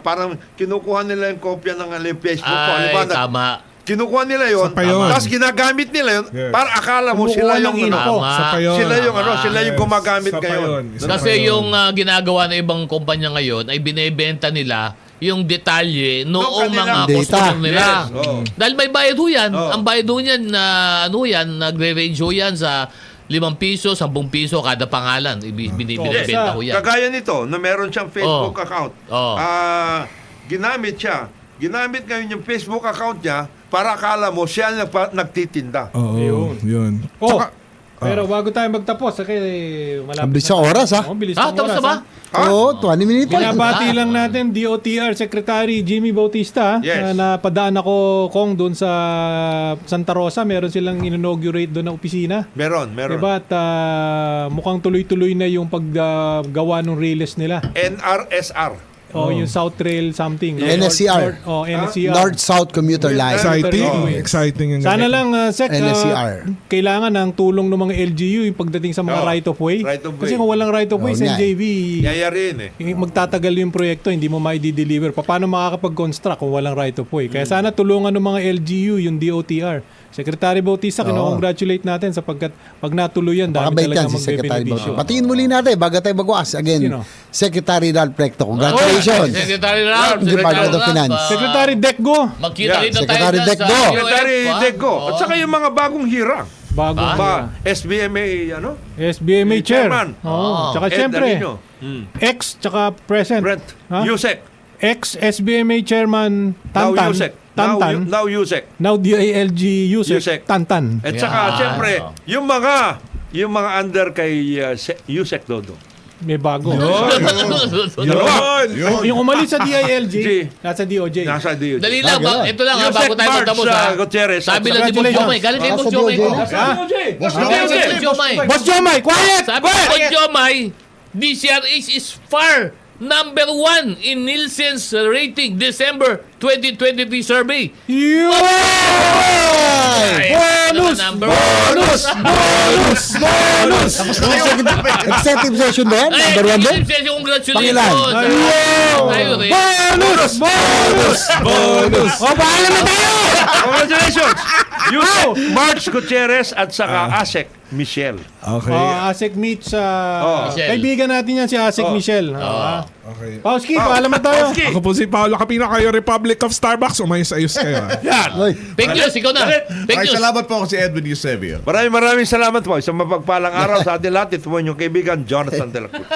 parang kinukuha nila yung kopya ng Facebook ko. Ay, tama. Kinukuha nila yon, Sa payon. tapos ginagamit nila yon, para akala mo sila yung Kumukuha ng Tama. Sa payon. sila yung gumagamit Sa ngayon. payon. Sa Kasi payon. yung ginagawa ng ibang kumpanya ngayon ay binebenta nila yung detalye noong kanilang mga data. customer nila. Yes, oo. Dahil may bayad ho yan. Oo. Ang bayad ho yan, nagre-range ho yan sa 5 piso, 10 piso kada pangalan. Binibenta ho yan. Kagaya nito, na meron siyang Facebook account. Oh. Ginamit siya. Ginamit ngayon yung Facebook account niya para akala mo siya ang nagtitinda. Oo, yun. Tsaka, Pero bago tayo magtapos, kasi malapit Ang bilis sa oras, ha? Bilis sa Tapos oras, na ba? Oo, 20 minutes. Binabati lang natin DOTR Secretary Jimmy Bautista Yes. na napadaan ako kung doon sa Santa Rosa, meron silang inaugurate doon na opisina. Meron. Diba? At mukhang tuloy-tuloy na yung paggawa ng rails nila. NRSR. Yung South Rail something. no? NSCR. NSCR. North-South Commuter Line. exciting. Oh. Exciting yung Sana ganito. lang, Sec, NSCR. kailangan ng tulong ng mga LGU yung pagdating sa mga Oo, right of way. right of way. Kasi kung walang right of way Oo sa nga NJV, Yayarin magtatagal yung proyekto, hindi mo mai-deliver. Paano makakapag-construct kung walang right of way? Kaya sana tulungan ng mga LGU, yung DOTR. Secretary Bautista, kino-congratulate natin sapagkat pag natuloy yan, dami Makabait yan talaga si Secretary magbe-benepisyo. Bautista. Patingin muli natin, bago tayo magwas. Again, Sino? Secretary Ralph Recto. Congratulations. Secretary Ralph. Department of Finance. Secretary Decgo, Magkita-kita tayo Secretary dyan Decgo. sa Secretary UF, ha? Decgo. At saka yung mga bagong hirang. bago SBMA, SBMA Chair. Chairman. Tsaka Ed siyempre, Arino. ex tsaka present. Brent. Ha? Yusek. Ex-SBMA Chairman Now Tantan. Yusek. Tantan. Now Yusek. Now DILG Yusek. Yusek. Tantan. At saka, Yeah. siyempre, yung mga under kay Yusek Dodo. May bago. Dalawa. Yung umalis sa DILG, G. nasa DOJ. Nasa DOJ. Dali lang, ganun. ito lang, Yusek bago tayo March, magtapos, ha? Gutierrez. Sabi lang ni Boss Congratulations. Jomay, galing kay Nasa Boss Jomay DOJ ko. na. Galing kay Boss Jomay. Boss Jomay, quiet! Sabi ni Boss Jomay, DCRH is far number 1 in Nielsen's rating December 2023 survey. Yun! Bonus! Number Bonus! Bonus! Bonus! Executive session ba yan? Number 1 doon? Congratulations. Pangilan? Tayo rin. Bonus! Bonus! Bonus! O, bahala na tayo! Congratulations! Yusek March Gutierrez at saka Asek Michelle. Okay. Asik meet sa... Michelle. Kaibigan natin yan si Asik Michelle. Okay. Pauski, paalam na tayo. Pauski. Ako po si Paolo Capino, kayo Republic of Starbucks. Umayos-ayos kayo. Ay, Fake news, ikaw na. Fake news. Salamat po ako si Edwin Eusebio. Maraming salamat po. Isang mapagpalang araw sa atin lahat. Ito po inyong kaibigan, Jonathan De La Cruz.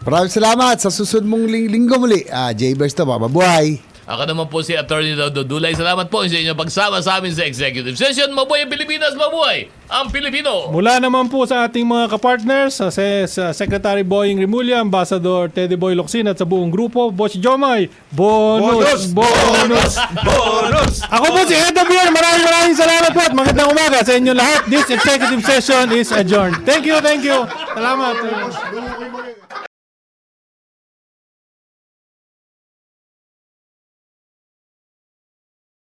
maraming salamat. Sa susunod mong linggo muli. J-Burst to, mabuhay. Ako naman po si Attorney Dodo Dulay. Salamat po sa inyong pagsama sa amin sa Executive Session. Mabuhay ang Pilipinas, mabuhay ang Pilipino. Mula naman po sa ating mga kapartners, sa Secretary Boying Rimulya, Ambassador Teddy Boy Locsin at sa buong grupo, Boss Jomay, bonus! Ako po si Edo Bier, maraming salamat po at magandang umaga sa inyo lahat. This executive session is adjourned. Thank you. Salamat.